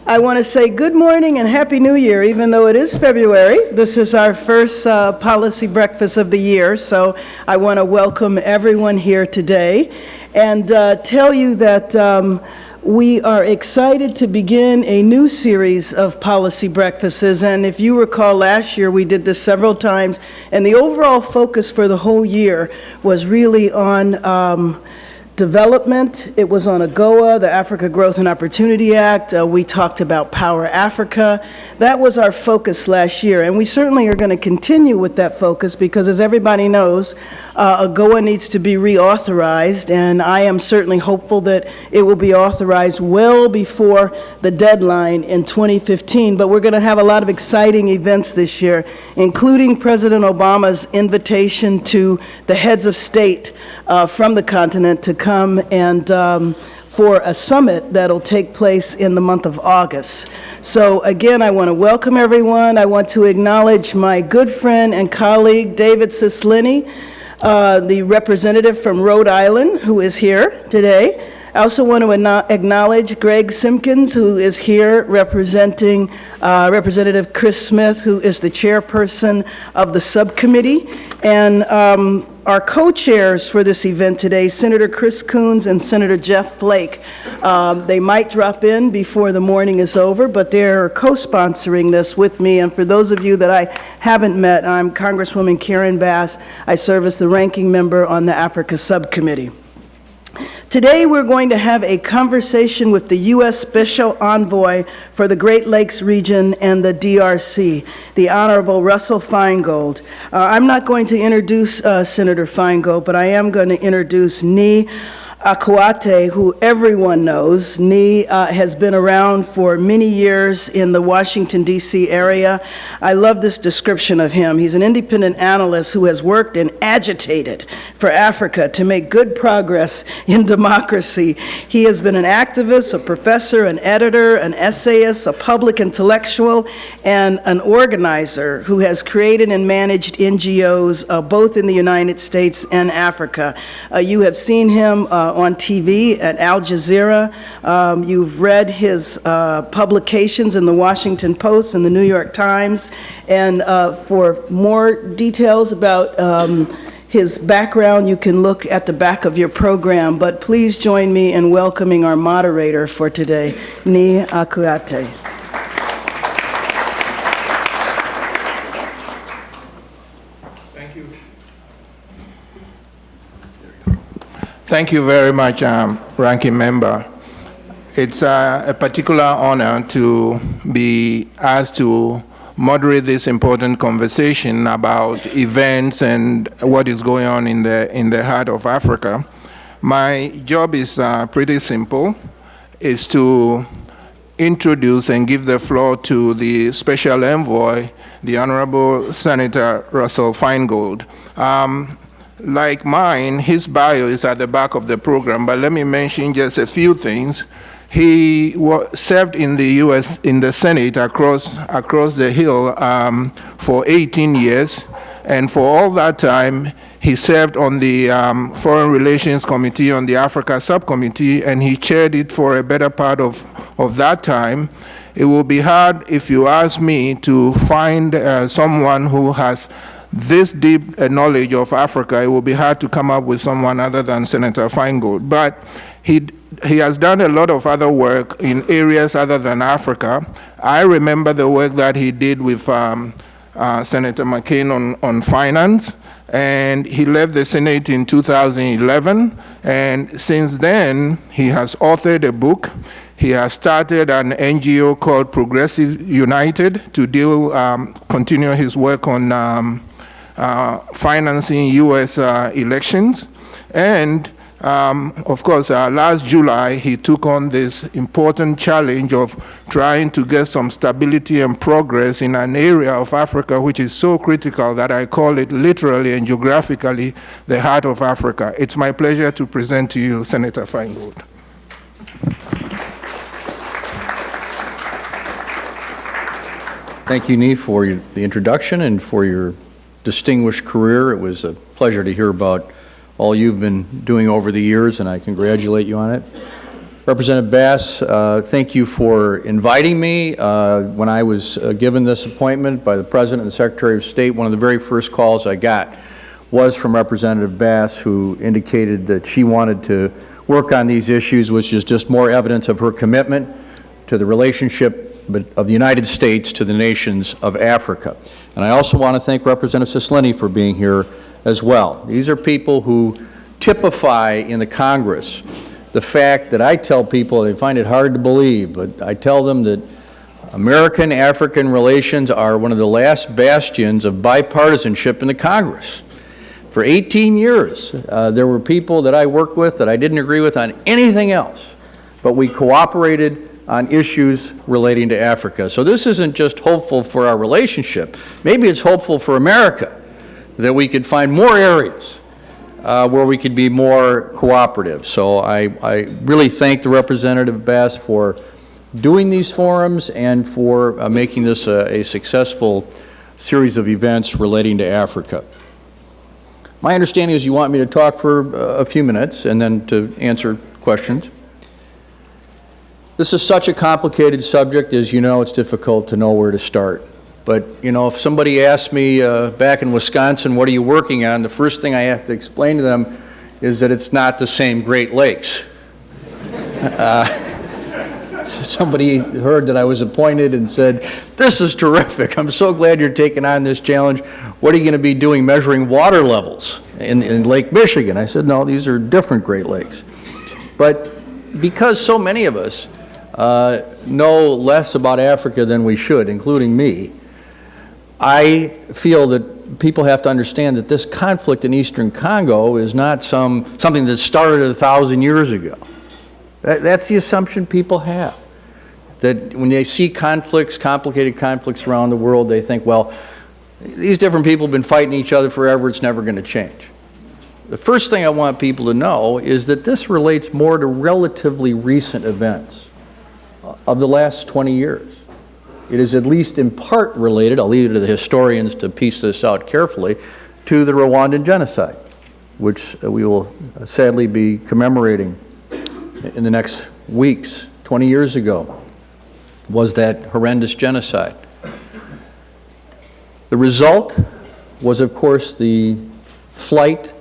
I want to say good morning and Happy New Year, even though it is February. This is our first policy breakfast of the year, so I want to welcome everyone here today and tell you that we are excited to begin a new series of policy breakfasts, and if you recall last year we did this several times, and the overall focus for the whole year was really on development. It was on AGOA, the Africa Growth and Opportunity Act. We talked about Power Africa. That was our focus last year, and we certainly are going to continue with that focus because, as everybody knows, AGOA needs to be reauthorized, and I am certainly hopeful that it will be authorized well before the deadline in 2015. But we're going to have a lot of exciting events this year, including President Obama's invitation to the heads of state from the continent to come and for a summit that'll take place in the month of August. So again, I want to welcome everyone. I want to acknowledge my good friend and colleague, David Cislini, the representative from Rhode Island, who is here today. I also want to acknowledge Greg Simpkins, who is here representing Representative Chris Smith, who is the chairperson of the subcommittee, and our co-chairs for this event today, Senator Chris Coons and Senator Jeff Flake. They might drop in before the morning is over, but they're co-sponsoring this with me. And for those of you that I haven't met, I'm Congresswoman Karen Bass. I serve as the ranking member on the Africa Subcommittee. Today we're going to have a conversation with the U.S. Special Envoy for the Great Lakes region and the DRC, the Honorable Russell Feingold. I'm not going to introduce Senator Feingold, but I am going to introduce Ni Akuate, who everyone knows. Ni has been around for many years in the Washington, D.C. area. I love this description of him. He's an independent analyst who has worked and agitated for Africa to make good progress in democracy. He has been an activist, a professor, an editor, an essayist, a public intellectual, and an organizer who has created and managed NGOs both in the United States and Africa. You have seen him on TV at Al Jazeera. You've read his publications in the Washington Post and the New York Times. And for more details about his background, you can look at the back of your program. But please join me in welcoming our moderator for today, Ni Akuate. Thank you very much, Ranking Member. It's a particular honor to be asked to moderate this important conversation about events and what is going on in the heart of Africa. My job is pretty simple. It's to introduce and give the floor to the Special Envoy, the Honorable Senator Russell Feingold. Like mine, his bio is at the back of the program, but let me mention just a few things. He served in the U.S. in the Senate across the hill for 18 years, and for all that time, he served on the Foreign Relations Committee on the Africa Subcommittee, and he chaired it for a better part of that time. It will be hard, if you ask me, to find someone who has this deep knowledge of Africa. It will be hard to come up with someone other than Senator Feingold. But he has done a lot of other work in areas other than Africa. I remember the work that he did with Senator McCain on finance, and he left the Senate in 2011. And since then, he has authored a book. He has started an NGO called Progressive United to continue his work on financing U.S. elections. And of course, last July, he took on this important challenge of trying to get some stability and progress in an area of Africa which is so critical that I call it literally and geographically the heart of Africa. It's my pleasure to present to you Senator Feingold. Thank you, Ni, for the introduction and for your distinguished career. It was a pleasure to hear about all you've been doing over the years, and I congratulate you on it. Representative Bass, thank you for inviting me. When I was given this appointment by the President and the Secretary of State, one of the very first calls I got was from Representative Bass, who indicated that she wanted to work on these issues, which is just more evidence of her commitment to the relationship of the United States to the nations of Africa. And I also want to thank Representative Cislini for being here as well. These are people who typify in the Congress the fact that I tell people, they find it hard to believe, but I tell them that American-African relations are one of the last bastions of bipartisanship in the Congress. For 18 years, there were people that I worked with that I didn't agree with on anything else, but we cooperated on issues relating to Africa. So this isn't just hopeful for our relationship. Maybe it's hopeful for America that we could find more areas where we could be more cooperative. So I really thank the Representative Bass for doing these forums and for making this a successful series of events relating to Africa. My understanding is you want me to talk for a few minutes and then to answer questions. This is such a complicated subject, as you know, it's difficult to know where to start. But, you know, if somebody asks me back in Wisconsin, what are you working on, the first thing I have to explain to them is that it's not the same Great Lakes. Somebody heard that I was appointed and said, this is terrific. I'm so glad you're taking on this challenge. What are you going to be doing measuring water levels in Lake Michigan? I said, no, these are different Great Lakes. But because so many of us know less about Africa than we should, including me, I feel that people have to understand that this conflict in Eastern Congo is not something that started 1,000 years ago. That's the assumption people have. That when they see conflicts, complicated conflicts around the world, they think, well, these different people have been fighting each other forever, it's never going to change. The first thing I want people to know is that this relates more to relatively recent events of the last 20 years. It is at least in part related, I'll leave it to the historians to piece this out carefully, to the Rwandan genocide, which we will sadly be commemorating in the next weeks. 20 years ago was that horrendous genocide. The result was, of course, the flight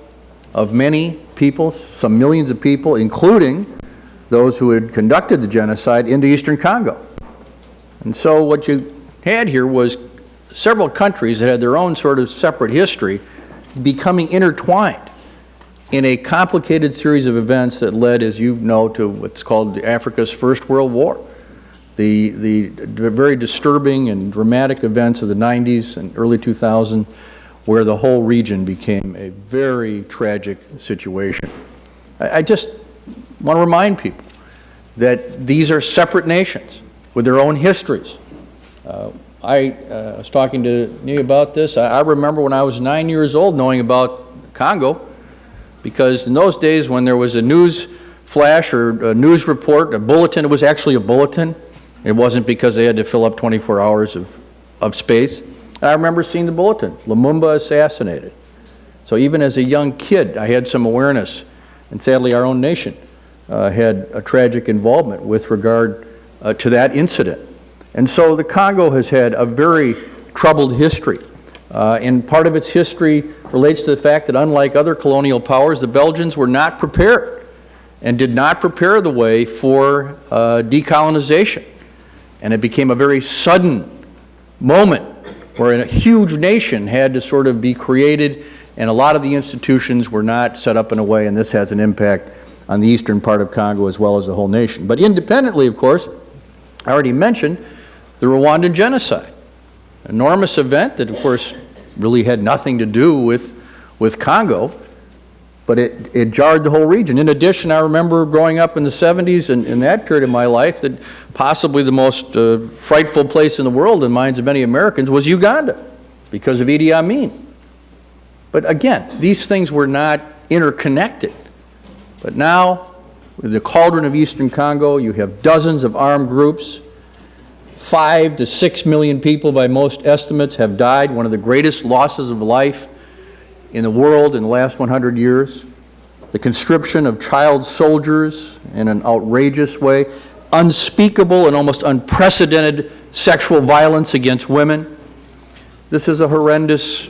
of many people, some millions of people, including those who had conducted the genocide, into Eastern Congo. And so what you had here was several countries that had their own sort of separate history becoming intertwined in a complicated series of events that led, as you know, to what's called Africa's First World War. The very disturbing and dramatic events of the 90s and early 2000s, where the whole region became a very tragic situation. I just want to remind people that these are separate nations with their own histories. I was talking to Nia about this. I remember when I was 9 years old knowing about Congo, because in those days when there was a news flash or a news report, a bulletin, it was actually a bulletin. It wasn't because they had to fill up 24 hours of space. And I remember seeing the bulletin, Lumumba assassinated. So even as a young kid, I had some awareness, and sadly our own nation had a tragic involvement with regard to that incident. And so the Congo has had a very troubled history. And part of its history relates to the fact that unlike other colonial powers, the Belgians were not prepared and did not prepare the way for decolonization. And it became a very sudden moment where a huge nation had to sort of be created, and a lot of the institutions were not set up in a way, and this has an impact on the eastern part of Congo as well as the whole nation. But independently, of course, I already mentioned the Rwandan genocide. Enormous event that, of course, really had nothing to do with Congo, but it jarred the whole region. In addition, I remember growing up in the 70s and in that period of my life that possibly the most frightful place in the world in the minds of many Americans was Uganda because of Idi Amin. But again, these things were not interconnected. But now, with the cauldron of Eastern Congo, you have dozens of armed groups. 5 to 6 million people, by most estimates, have died, one of the greatest losses of life in the world in the last 100 years. the conscription of child soldiers in an outrageous way, unspeakable and almost unprecedented sexual violence against women. This is a horrendous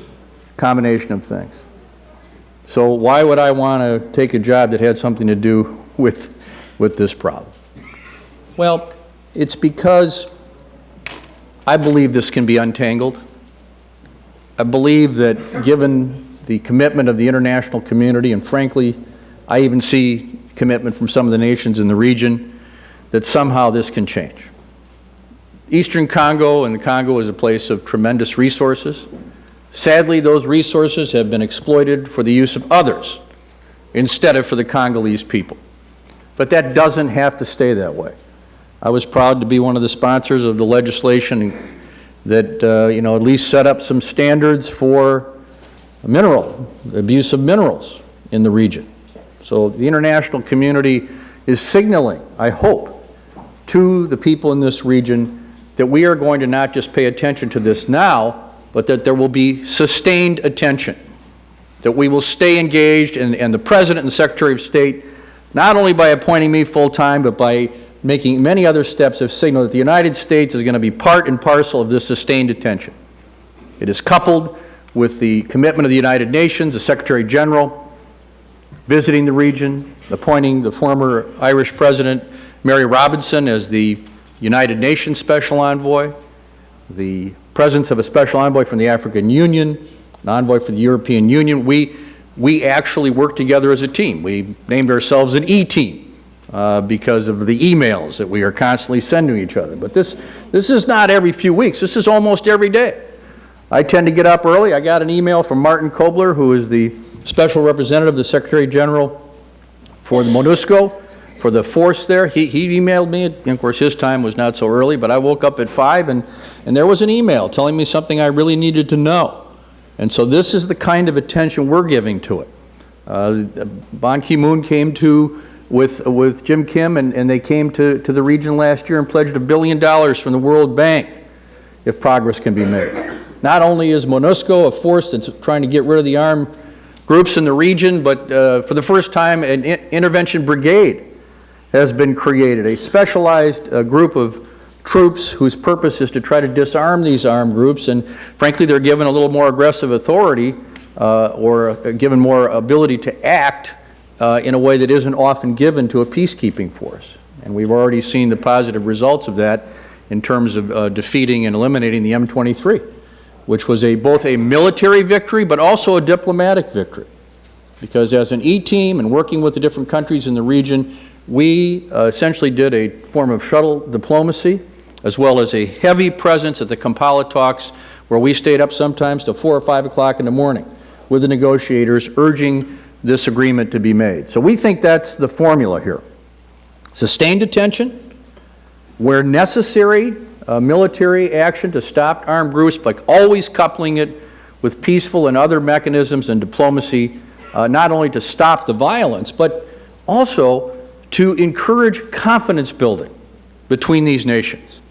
combination of things. So why would I want to take a job that had something to do with this problem? Well, it's because I believe this can be untangled. I believe that given the commitment of the international community, and frankly, I even see commitment from some of the nations in the region, that somehow this can change. Eastern Congo and the Congo is a place of tremendous resources. Sadly, those resources have been exploited for the use of others instead of for the Congolese people. But that doesn't have to stay that way. I was proud to be one of the sponsors of the legislation that at least set up some standards for abuse of minerals in the region. So the international community is signaling, I hope, to the people in this region that we are going to not just pay attention to this now, but that there will be sustained attention, that we will stay engaged, and the President and the Secretary of State, not only by appointing me full-time, but by making many other steps, have signaled that the United States is going to be part and parcel of this sustained attention. It is coupled with the commitment of the United Nations, the Secretary General visiting the region, appointing the former Irish President Mary Robinson as the United Nations Special Envoy, the presence of a Special Envoy from the African Union, an envoy for the European Union. We actually work together as a team. We named ourselves an E-team because of the emails that we are constantly sending each other. But this is not every few weeks. This is almost every day. I tend to get up early. I got an email from Martin Kobler, who is the Special Representative, the Secretary General for the MONUSCO, for the force there. He emailed me, and of course his time was not so early, but I woke up at 5 and there was an email telling me something I really needed to know. And so this is the kind of attention we're giving to it. Ban Ki-moon came with Jim Kim, and they came to the region last year and pledged $1 billion from the World Bank if progress can be made. Not only is MONUSCO a force that's trying to get rid of the armed groups in the region, but for the first time an intervention brigade has been created, a specialized group of troops whose purpose is to try to disarm these armed groups, and frankly they're given a little more aggressive authority or given more ability to act in a way that isn't often given to a peacekeeping force. And we've already seen the positive results of that in terms of defeating and eliminating the M23, which was both a military victory but also a diplomatic victory. Because as an E-team and working with the different countries in the region, we essentially did a form of shuttle diplomacy, as well as a heavy presence at the Kampala talks, where we stayed up sometimes till 4 or 5 o'clock in the morning with the negotiators urging this agreement to be made. So we think that's the formula here. Sustained attention, where necessary, military action to stop armed groups, but always coupling it with peaceful and other mechanisms and diplomacy, not only to stop the violence, but also to encourage confidence building between these nations.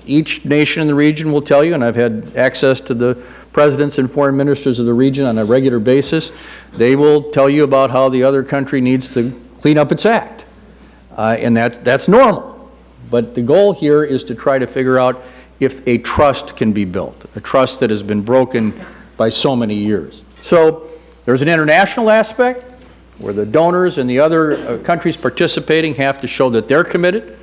Each nation in the region will tell you, and I've had access to the presidents and foreign ministers of the region on a regular basis, they will tell you about how the other country needs to clean up its act. And that's normal. But the goal here is to try to figure out if a trust can be built, a trust that has been broken by so many years. So there's an international aspect where the donors and the other countries participating have to show that they're committed.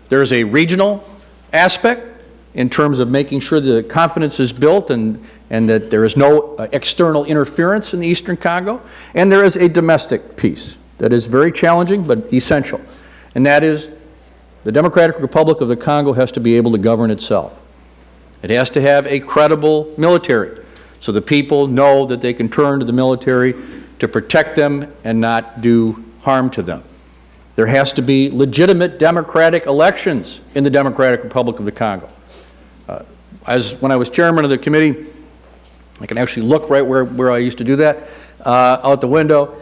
There's a regional aspect in terms of making sure the confidence is built and that there is no external interference in the Eastern Congo. And there is a domestic piece that is very challenging but essential, and that is the Democratic Republic of the Congo has to be able to govern itself. It has to have a credible military so the people know that they can turn to the military to protect them and not do harm to them. There has to be legitimate democratic elections in the Democratic Republic of the Congo. When I was chairman of the committee, I can actually look right where I used to do that, out the window.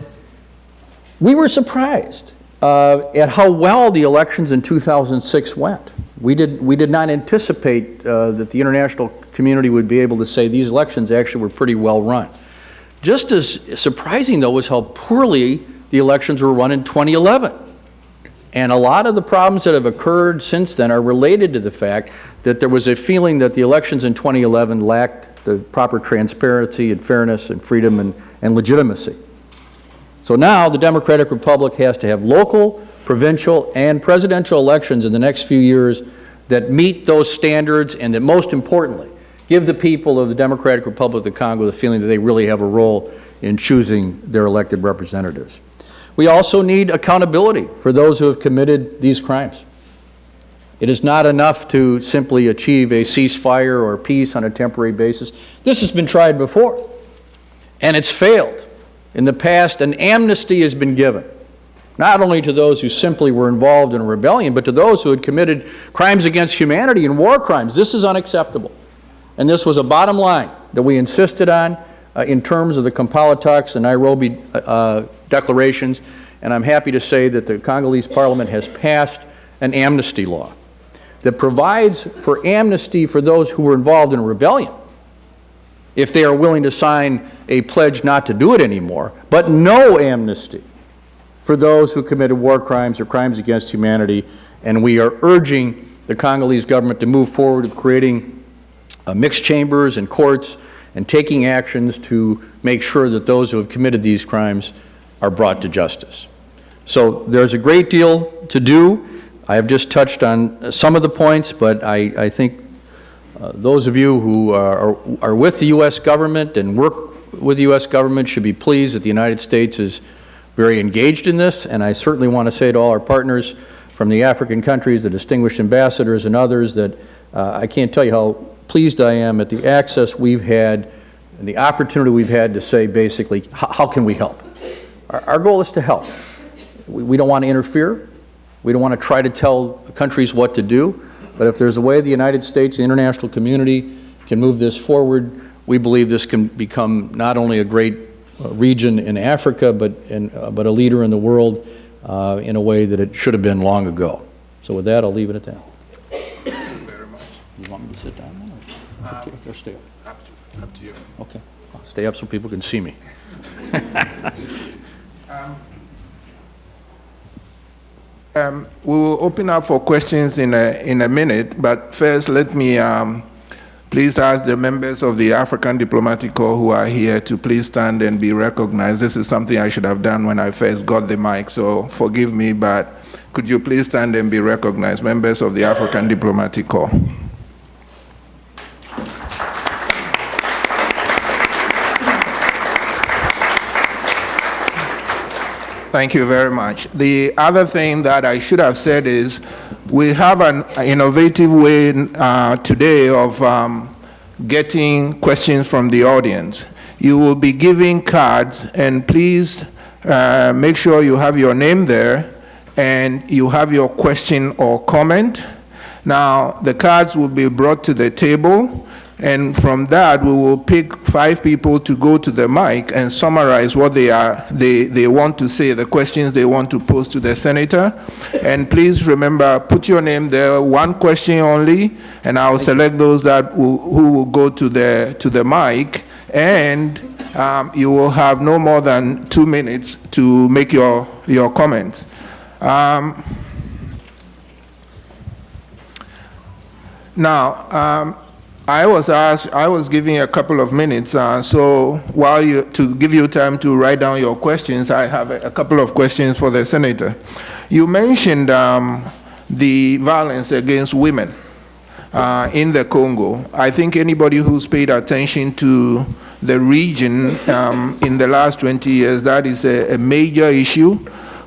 We were surprised at how well the elections in 2006 went. We did not anticipate that the international community would be able to say these elections actually were pretty well run. Just as surprising, though, was how poorly the the elections were run in 2011. And a lot of the problems that have occurred since then are related to the fact that there was a feeling that the elections in 2011 lacked the proper transparency and fairness and freedom and legitimacy. So now the Democratic Republic has to have local, provincial, and presidential elections in the next few years that meet those standards and that, most importantly, give the people of the Democratic Republic of the Congo the feeling that they really have a role in choosing their elected representatives. We also need accountability for those who have committed these crimes. It is not enough to simply achieve a ceasefire or peace on a temporary basis. This has been tried before, and it's failed. In the past, an amnesty has been given, not only to those who simply were involved in a rebellion, but to those who had committed crimes against humanity and war crimes. This is unacceptable. And this was a bottom line that we insisted on in terms of the Kampala talks and Nairobi declarations, and I'm happy to say that the Congolese Parliament has passed an amnesty law that provides for amnesty for those who were involved in a rebellion if they are willing to sign a pledge not to do it anymore, but no amnesty for those who committed war crimes or crimes against humanity. And we are urging the Congolese government to move forward with creating mixed chambers and courts and taking actions to make sure that those who have committed these crimes are brought to justice. So there's a great deal to do. I have just touched on some of the points, but I think those of you who are with the U.S. government and work with the U.S. government should be pleased that the United States is very engaged in this, and I certainly want to say to all our partners from the African countries, the distinguished ambassadors and others, that I can't tell you how pleased I am at the access we've had and the opportunity we've had to say basically, how can we help? Our goal is to help. We don't want to interfere. We don't want to try to tell countries what to do. But if there's a way the United States, the international community can move this forward, we believe this can become not only a great region in Africa, but a leader in the world in a way that it should have been long ago. So with that, I'll leave it at that. Thank you very much. You want me to sit down or stay up? Up to you. Okay. I'll stay up so people can see me. We will open up for questions in a minute, but first let me please ask the members of the African Diplomatic Corps who are here to please stand and be recognized. This is something I should have done when I first got the mic, so forgive me, but could you please stand and be recognized, members of the African Diplomatic Corps. Thank you very much. The other thing that I should have said is we have an innovative way today of getting questions from the audience. You will be giving cards, and please make sure you have your name there and you have your question or comment. Now, the cards will be brought to the table, and from that, we will pick 5 people to go to the mic and summarize what they want to say, the questions they want to pose to the senator. And please remember, put your name there, 1 question only, and I'll select those who will go to the mic. And you will have no more than 2 minutes to make your comments. Now, I was giving a couple of minutes, so to give you time to write down your questions, I have a couple of questions for the senator. You mentioned the violence against women in the Congo. I think anybody who's paid attention to the region in the last 20 years, that is a major issue.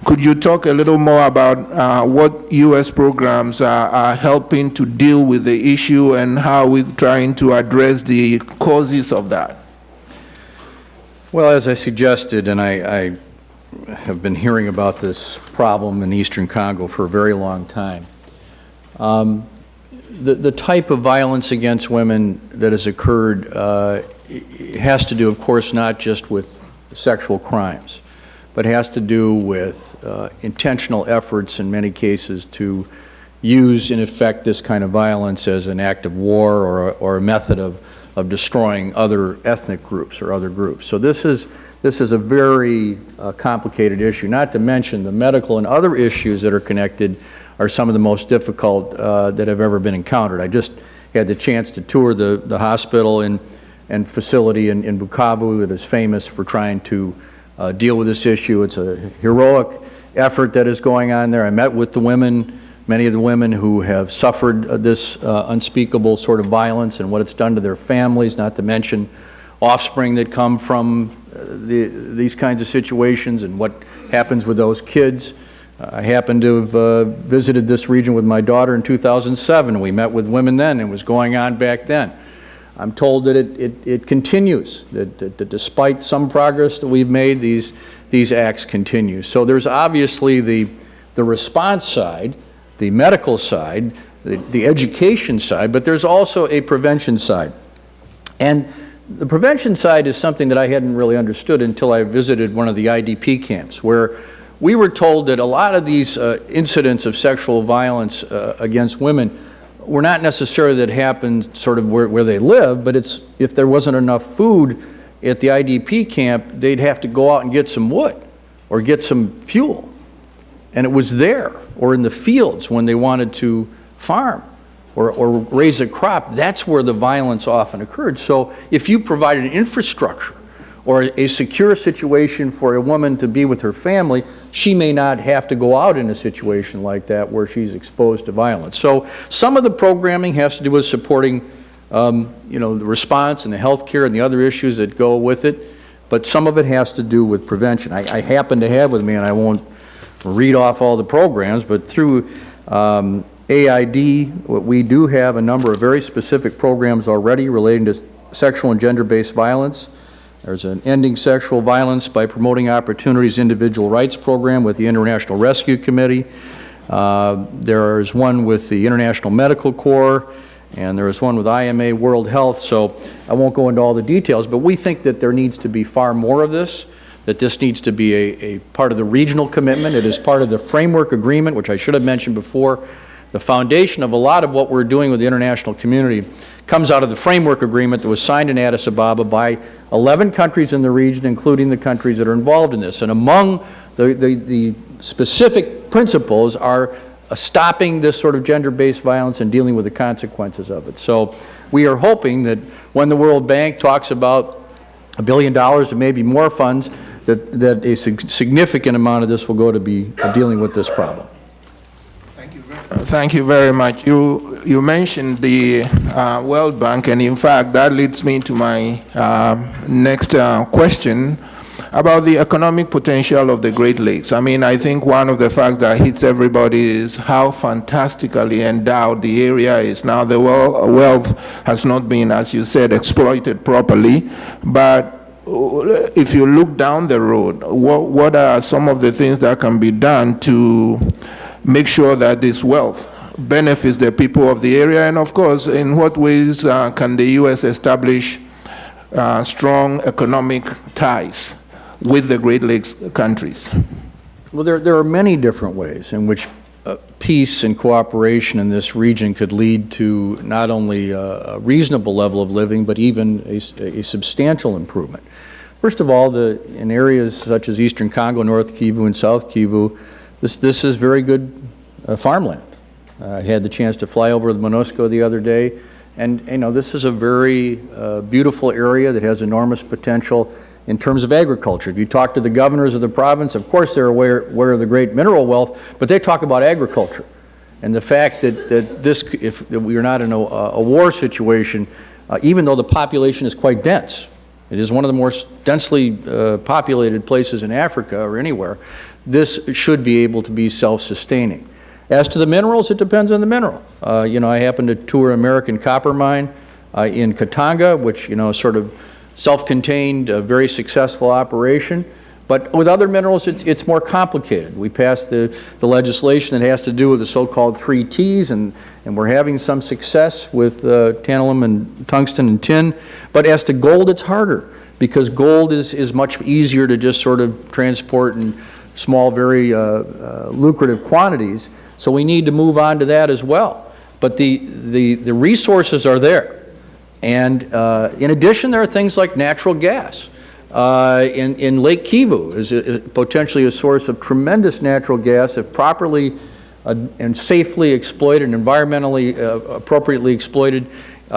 Could you talk a little more about what U.S. programs are helping to deal with the issue and how we're trying to address the causes of that? Well, as I suggested, and I have been hearing about this problem in eastern Congo for a very long time, the type of violence against women that has occurred has to do, of course, not just with sexual crimes, but has to do with intentional efforts in many cases to use, in effect, this kind of violence as an act of war or a method of destroying other ethnic groups or other groups. So this is this is a very complicated issue, not to mention the medical and other issues that are connected are some of the most difficult that have ever been encountered. I just had the chance to tour the hospital and facility in Bukavu that is famous for trying to deal with this issue. It's a heroic effort that is going on there. I met with the women, many of the women who have suffered this unspeakable sort of violence and what it's done to their families, not to mention offspring that come from these kinds of situations and what happens with those kids. I happened to have visited this region with my daughter in 2007. We met with women then, and it was going on back then. I'm told that it continues, that despite some progress that we've made, these acts continue. So there's obviously the response side, the medical side, the education side, but there's also a prevention side. And the prevention side is something that I hadn't really understood until I visited one of the IDP camps, where we were told that a lot of these incidents of sexual violence against women were not necessarily that happened sort of where they live, but it's if there wasn't enough food at the IDP camp, they'd have to go out and get some wood or get some fuel. And it was there, or in the fields when they wanted to farm or raise a crop. That's where the violence often occurred. So if you provide an infrastructure or a secure situation for a woman to be with her family, she may not have to go out in a situation like that where she's exposed to violence. So some of the programming has to do with supporting the response and the health care and the other issues that go with it, but some of it has to do with prevention. I happen to have with me, and I won't read off all the programs, but through AID, we do have a number of very specific programs already relating to sexual and gender-based violence. There's an Ending Sexual Violence by Promoting Opportunities individual rights program with the International Rescue Committee. There is one with the International Medical Corps, and there is one with IMA World Health. So I won't go into all the details, but we think that there needs to be far more of this, that this needs to be a part of the regional commitment. It is part of the framework agreement, which I should have mentioned before. The foundation of a lot of what we're doing with the international community comes out of the framework agreement that was signed in Addis Ababa by 11 countries in the region, including the countries that are involved in this. And among the specific principles are stopping this sort of gender-based violence and dealing with the consequences of it. So we are hoping that when the World Bank talks about $1 billion and maybe more funds, that a significant amount of this will go to be dealing with this problem. Thank you very much. You mentioned the World Bank, and in fact, that leads me to my next question about the economic potential of the Great Lakes. I mean, I think one of the facts that hits everybody is how fantastically endowed the area is. Now, the wealth has not been, as you said, exploited properly, but if you look down the road, what are some of the things that can be done to make sure that this wealth benefits the people of the area? And of course, in what ways can the U.S. establish strong economic ties with the Great Lakes countries? Well, there are many different ways in which peace and cooperation in this region could lead to not only a reasonable level of living, but even a substantial improvement. First of all, in areas such as Eastern Congo, North Kivu, and South Kivu, this is very good farmland. I had the chance to fly over to MONUSCO the other day, and this is a very beautiful area that has enormous potential in terms of agriculture. If you talk to the governors of the province, of course they're aware of the great mineral wealth, but they talk about agriculture. And the fact that if we are not in a war situation, even though the population is quite dense, it is one of the more densely populated places in Africa or anywhere, this should be able to be self-sustaining. As to the minerals, it depends on the mineral. I happened to tour an American copper mine in Katanga, which is sort of self-contained, very successful operation. But with other minerals, it's more complicated. We passed the legislation that has to do with the so-called 3 Ts, and we're having some success with tantalum and tungsten and tin. But as to gold, it's harder, because gold is much easier to just sort of transport in small, very lucrative quantities. So we need to move on to that as well. But the resources are there. And in addition, there are things like natural gas. in Lake Kivu is potentially a source of tremendous natural gas if properly and safely exploited and environmentally appropriately exploited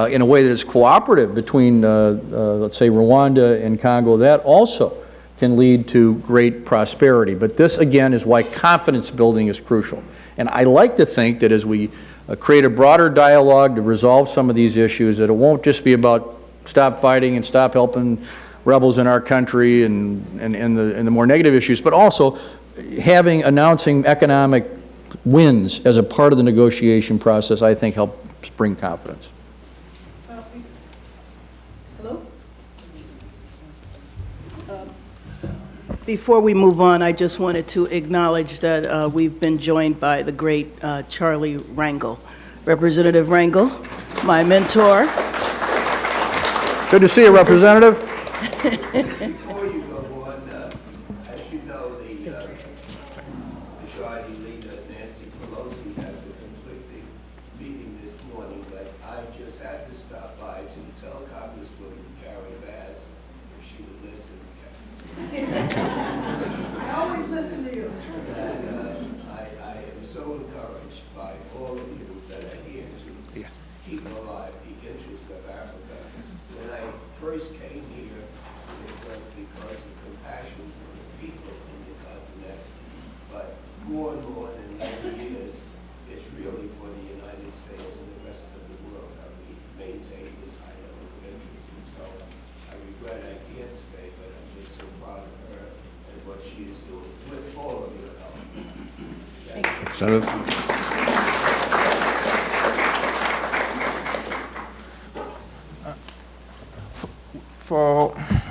in a way that is cooperative between, let's say, Rwanda and Congo. That also can lead to great prosperity. But this, again, is why confidence building is crucial. And I like to think that as we create a broader dialogue to resolve some of these issues, that it won't just be about stop fighting and stop helping rebels in our country and the more negative issues, but also announcing economic wins as a part of the negotiation process, I think helps bring confidence. Hello? Before we move on, I just wanted to acknowledge that we've been joined by the great Charlie Rangel. Representative Rangel, my mentor. Good to see you, Representative. Before you go on, as you know, the Majority Leader Nancy Pelosi has a conflicting meeting this morning, but I just had to stop by to tell Congresswoman Carrie Bass if she would listen. I always listen to you. And I am so encouraged by all of you that are here to keep alive the interests of Africa. When I first came here, it was because of compassion for the people in the continent. But more and more in later years, it's really for the United States and the rest of the world that we maintain this high level of interest. And so I regret I can't stay, but I'm just so proud of her and what she is doing with all of your help. Thank you. Senator.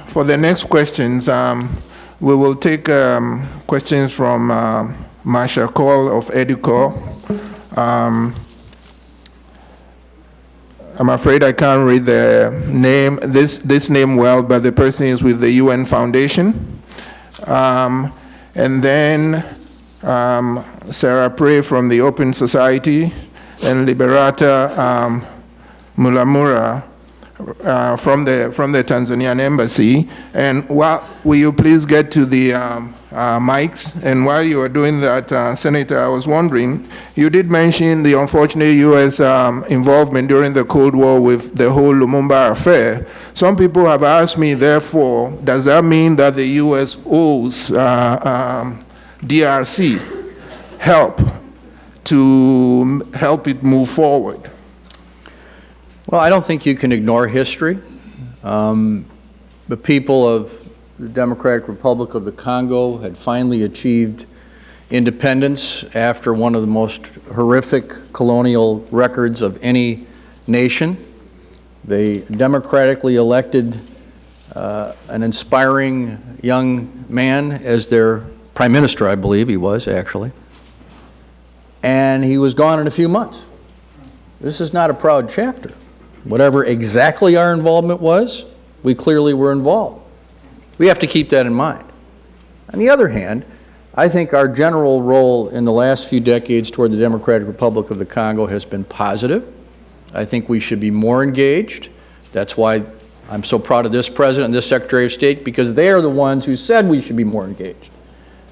For the next questions, we will take questions from Marsha Cole of Educor. I'm afraid I can't read the name, this name well, but the person is with the UN Foundation. And then Sarah Prey from the Open Society, and Liberata Mulamura from the Tanzanian Embassy. And will you please get to the mics? And while you are doing that, Senator, I was wondering, you did mention the unfortunate U.S. Involvement during the Cold War with the whole Lumumba affair. Some people have asked me, therefore, does that mean that the U.S. owes DRC help to help it move forward? Well, I don't think you can ignore history. The people of the Democratic Republic of the Congo had finally achieved independence after one of the most horrific colonial records of any nation. They democratically elected an inspiring young man as their prime minister, I believe he was, actually. And he was gone in a few months. This is not a proud chapter. Whatever exactly our involvement was, we clearly were involved. We have to keep that in mind. On the other hand, I think our general role in the last few decades toward the Democratic Republic of the Congo has been positive. I think we should be more engaged. That's why I'm so proud of this President and this Secretary of State, because they are the ones who said we should be more engaged.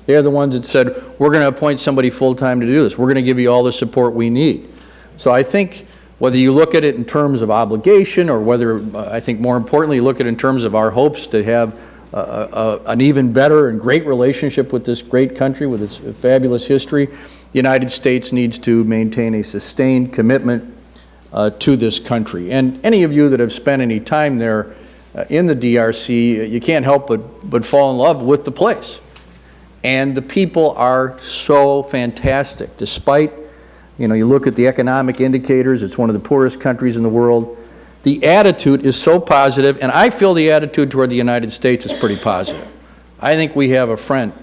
They are the ones that said, we're going to appoint somebody full-time to do this. We're going to give you all the support we need. So I think whether you look at it in terms of obligation or whether, I think more importantly, you look at it in terms of our hopes to have an even better and great relationship with this great country with its fabulous history, the United States needs to maintain a sustained commitment to this country. And any of you that have spent any time there in the DRC, you can't help but fall in love with the place. And the people are so fantastic. Despite, you look at the economic indicators, it's one of the poorest countries in the world. The attitude is so positive, and I feel the attitude toward the United States is pretty positive. I think we have a friend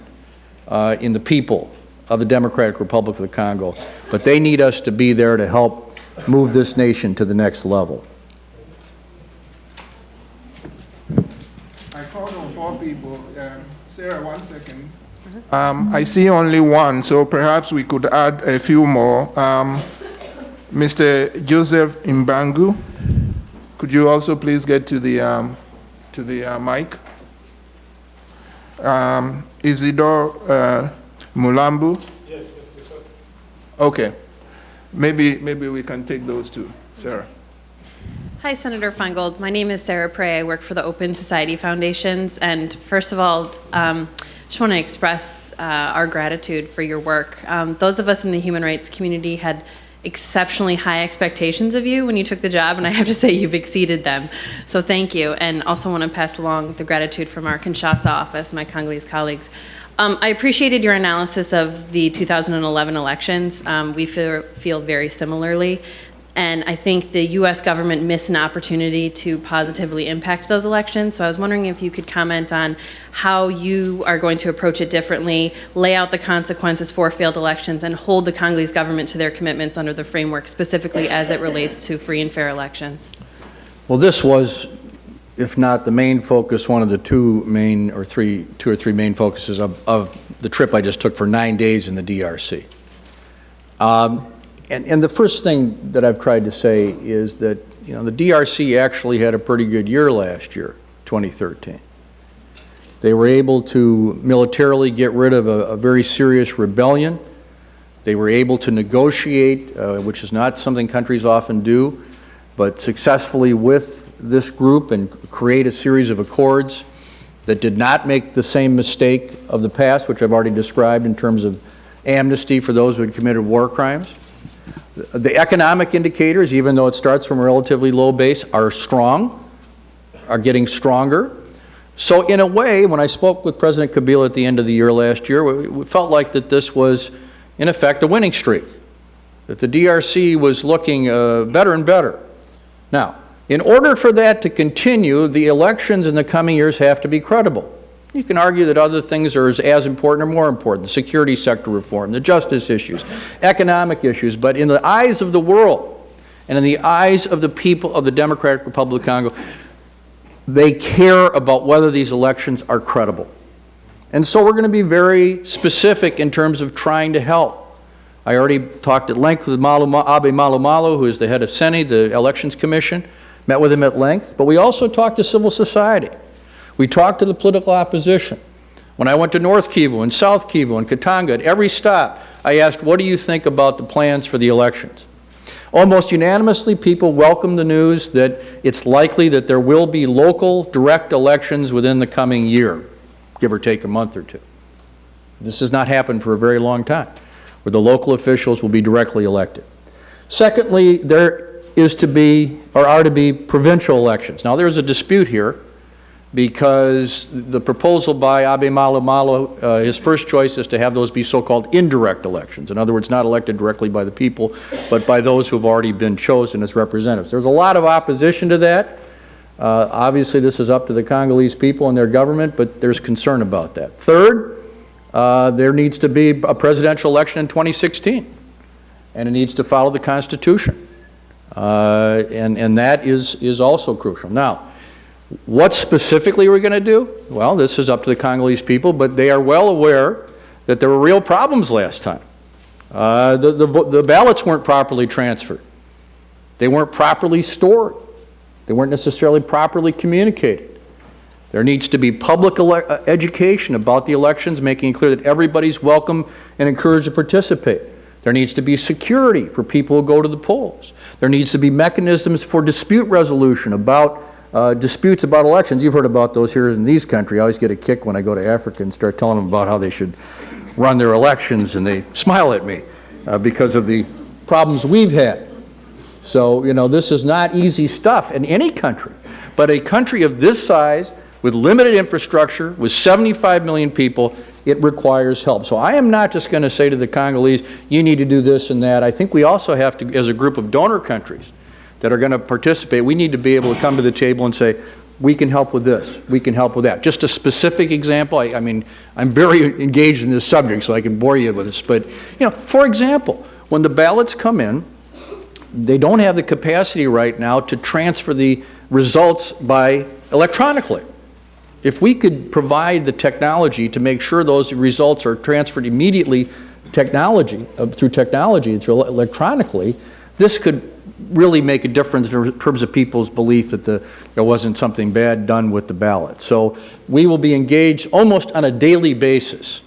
in the people of the Democratic Republic of the Congo, but they need us to be there to help move this nation to the next level. I called on 4 people. Sarah, 1 second. I see only 1, so perhaps we could add a few more. Mr. Joseph Imbangu, could you also please get to the mic? Isidore Mulambu? Yes, sir. Okay. Maybe we can take those two. Sarah. Hi, Senator Feingold. My name is Sarah Prey. I work for the Open Society Foundations. And first of all, just want to express our gratitude for your work. Those of us in the human rights community had exceptionally high expectations of you when you took the job, and I have to say you've exceeded them. So thank you. And also want to pass along the gratitude from our Kinshasa office, my Congolese colleagues. I appreciated your analysis of the 2011 elections. We feel very similarly. And I think the U.S. government missed an opportunity to positively impact those elections. So I was wondering if you could comment on how you are going to approach it differently, lay out the consequences for failed elections, and hold the Congolese government to their commitments under the framework, specifically as it relates to free and fair elections. Well, this was, if not the main focus, one of the two or three main focuses of the trip I just took for 9 days in the DRC. And the first thing that I've tried to say is that, you know, the DRC actually had a pretty good year last year, 2013. They were able to militarily get rid of a very serious rebellion. They were able to negotiate, which is not something countries often do, but successfully with this group and create a series of accords that did not make the same mistake of the past, which I've already described in terms of amnesty for those who had committed war crimes. The economic indicators, even though it starts from a relatively low base, are strong, are getting stronger. So in a way, when I spoke with President Kabila at the end of the year last year, we felt like that this was, in effect, a winning streak, that the DRC was looking better and better. Now, in order for that to continue, the elections in the coming years have to be credible. You can argue that other things are as important or more important, the security sector reform, the justice issues, economic issues, but in the eyes of the world and in the eyes of the people of the Democratic Republic of Congo, they care about whether these elections are credible. And so we're going to be very specific in terms of trying to help. I already talked at length with Abe Malu, who is the head of CENI, the Elections Commission, met with him at length, but we also talked to civil society. We talked to the political opposition. When I went to North Kivu and South Kivu and Katanga, at every stop, I asked, what do you think about the plans for the elections? Almost unanimously, people welcomed the news that it's likely that there will be local direct elections within the coming year, give or take a month or two. This has not happened for a very long time, where the local officials will be directly elected. Secondly, there is to be, or are to be, provincial elections. Now, there's a dispute here, because the proposal by Abe Malu, his first choice is to have those be so-called indirect elections. In other words, not elected directly by the people, but by those who have already been chosen as representatives. There's a lot of opposition to that. Obviously, this is up to the Congolese people and their government, but there's concern about that. Third, there needs to be a presidential election in 2016, and it needs to follow the Constitution. And that is also crucial. Now, what specifically are we going to do? Well, this is up to the Congolese people, but they are well aware that there were real problems last time. The ballots weren't properly transferred. They weren't properly stored. They weren't necessarily properly communicated. There needs to be public education about the elections, making it clear that everybody's welcome and encouraged to participate. There needs to be security for people who go to the polls. There needs to be mechanisms for dispute resolution about disputes about elections. You've heard about those here in these countries. I always get a kick when I go to Africa and start telling them about how they should run their elections, and they smile at me because of the problems we've had. So, you know, this is not easy stuff in any country, but a country of this size with limited infrastructure, with 75 million people, it requires help. So I am not just going to say to the Congolese, you need to do this and that. I think we also have to, as a group of donor countries that are going to participate, we need to be able to come to the table and say, we can help with this, we can help with that. Just a specific example, I mean, I'm very engaged in this subject, so I can bore you with this, but, you know, for example, when the ballots come in, they don't have the capacity right now to transfer the results by electronically. If we could provide the technology to make sure those results are transferred immediately through technology, through electronically, this could really make a difference in terms of people's belief that there wasn't something bad done with the ballot. So we will be engaged almost on a daily basis,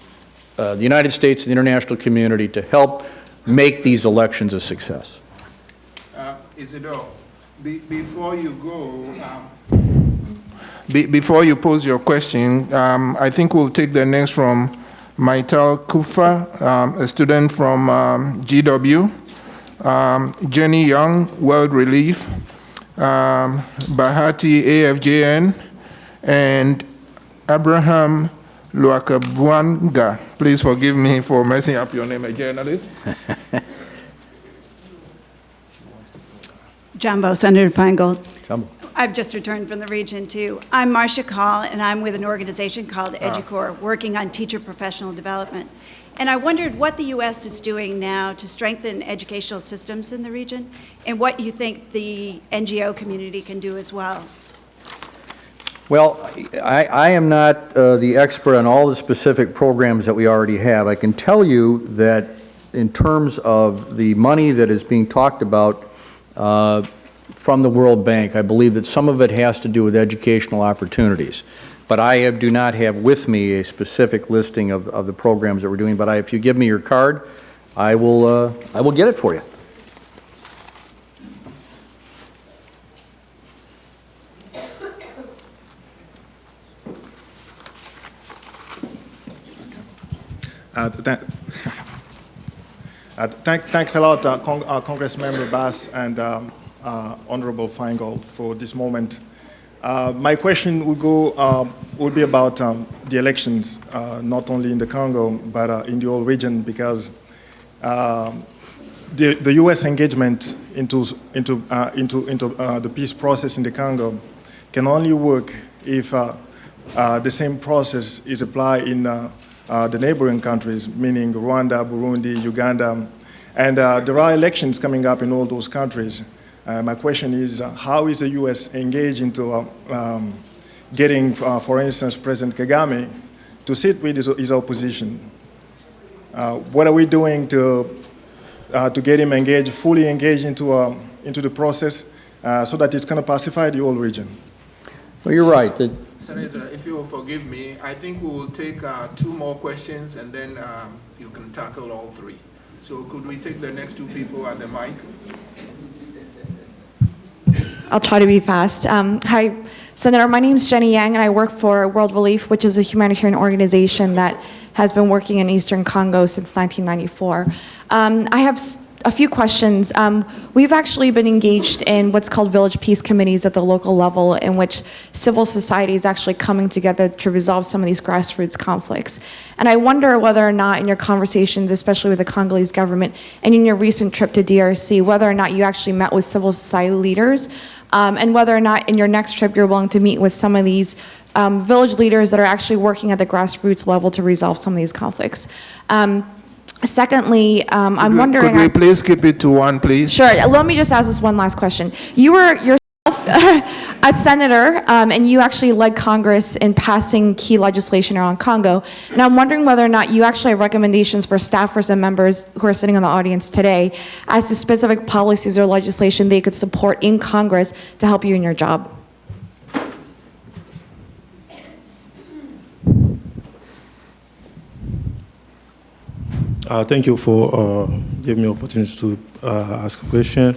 the United States and the international community, to help make these elections a success. Isidore, before you go, before you pose your question, I think we'll take the next from Maital Kufa, a student from GW, Jenny Young, World Relief, Bahati AFJN, and Abraham Luakabwanga. Please forgive me for messing up your name, a journalist. Jumbo, Senator Feingold. Jumbo. I've just returned from the region, too. I'm Marcia Call, and I'm with an organization called EduCorps, working on teacher professional development. And I wondered what the U.S. is doing now to strengthen educational systems in the region, and what you think the NGO community can do as well. Well, I am not the expert on all the specific programs that we already have. I can tell you that in terms of the money that is being talked about from the World Bank, I believe that some of it has to do with educational opportunities. But I do not have with me a specific listing of the programs that we're doing. But if you give me your card, I will get it for you. Thanks a lot, Congressmember Bass and Honorable Feingold, for this moment. My question would be about the elections, not only in the Congo but in the whole region, because the U.S. engagement into the peace process in the Congo can only work if the same process is applied in the neighboring countries, meaning Rwanda, Burundi, Uganda, and there are elections coming up in all those countries. My question is, how is the U.S. engaged into getting, for instance, President Kagame to sit with his opposition? What are we doing to get him engaged, fully engaged into the process, so that it's going to pacify the whole region? Well, you're right. Senator, if you will forgive me, I think we will take 2 more questions, and then you can tackle all 3. So could we take the next 2 people at the mic? I'll try to be fast. Hi, Senator. My name is Jenny Yang, and I work for World Relief, which is a humanitarian organization that has been working in Eastern Congo since 1994. I have a few questions. We've actually been engaged in what's called village peace committees at the local level, in which civil society is actually coming together to resolve some of these grassroots conflicts. And I wonder whether or not in your conversations, especially with the Congolese government, and in your recent trip to DRC, whether or not you actually met with civil society leaders, and whether or not in your next trip you're willing to meet with some of these village leaders that are actually working at the grassroots level to resolve some of these conflicts. Secondly, I'm wondering... Could we please keep it to 1, please? Sure. Let me just ask this one last question. You were yourself a senator, and you actually led Congress in passing key legislation around Congo. And I'm wondering whether or not you actually have recommendations for staffers and members who are sitting in the audience today as to specific policies or legislation they could support in Congress to help you in your job. Thank you for giving me opportunity to ask a question.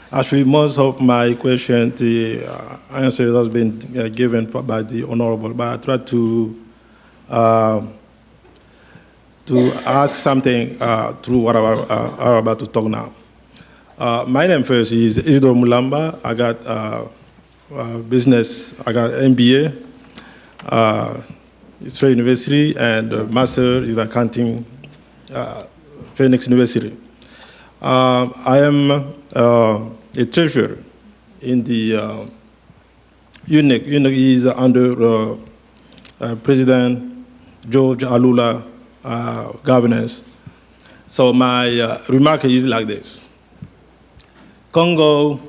Actually, most of my question, the answer has been given by the Honorable, but I try to ask something through what I'm about to talk now. My name first is Isidore Mulamba. I got business, I got MBA, Straight University, and Master is accounting, Phoenix University. I am a treasurer in the UNIC. UNIC is under President George Alula governance. So my remark is like this. Congo,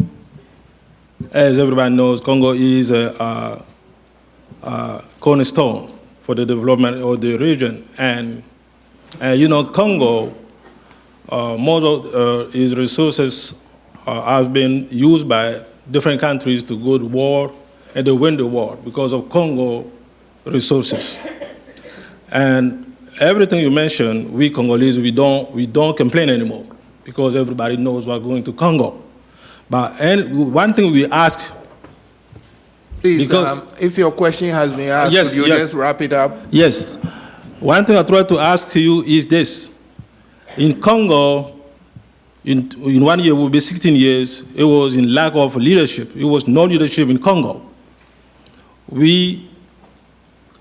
as everybody knows, Congo is a cornerstone for the development of the region. And you know, Congo, most of its resources has been used by different countries to go to war and they win the war because of Congo resources. And everything you mentioned, we Congolese, we don't complain anymore because everybody knows we're going to Congo. But one thing we ask, Please, because if your question has been asked, Yes, could you yes. just wrap it up? yes, one thing I try to ask you is this. In Congo, in 1 year will be 16 years, it was in lack of leadership. It was no leadership in Congo. We,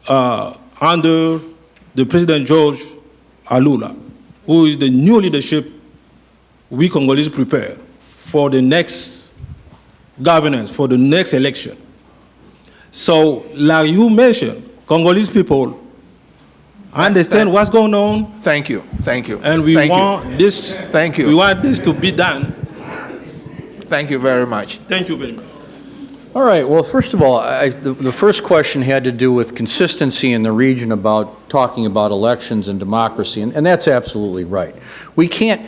under the President George Alula, who is the new leadership we Congolese prepare for the next governance, for the next election. So, like you mentioned, Congolese people understand what's going on, Thank you. Thank you. and we Thank want you. this. Thank you. We want this to be done. Thank you very much. Thank you very much. All right, well, first of all, the first question had to do with consistency in the region about talking about elections and democracy, and that's absolutely right. We can't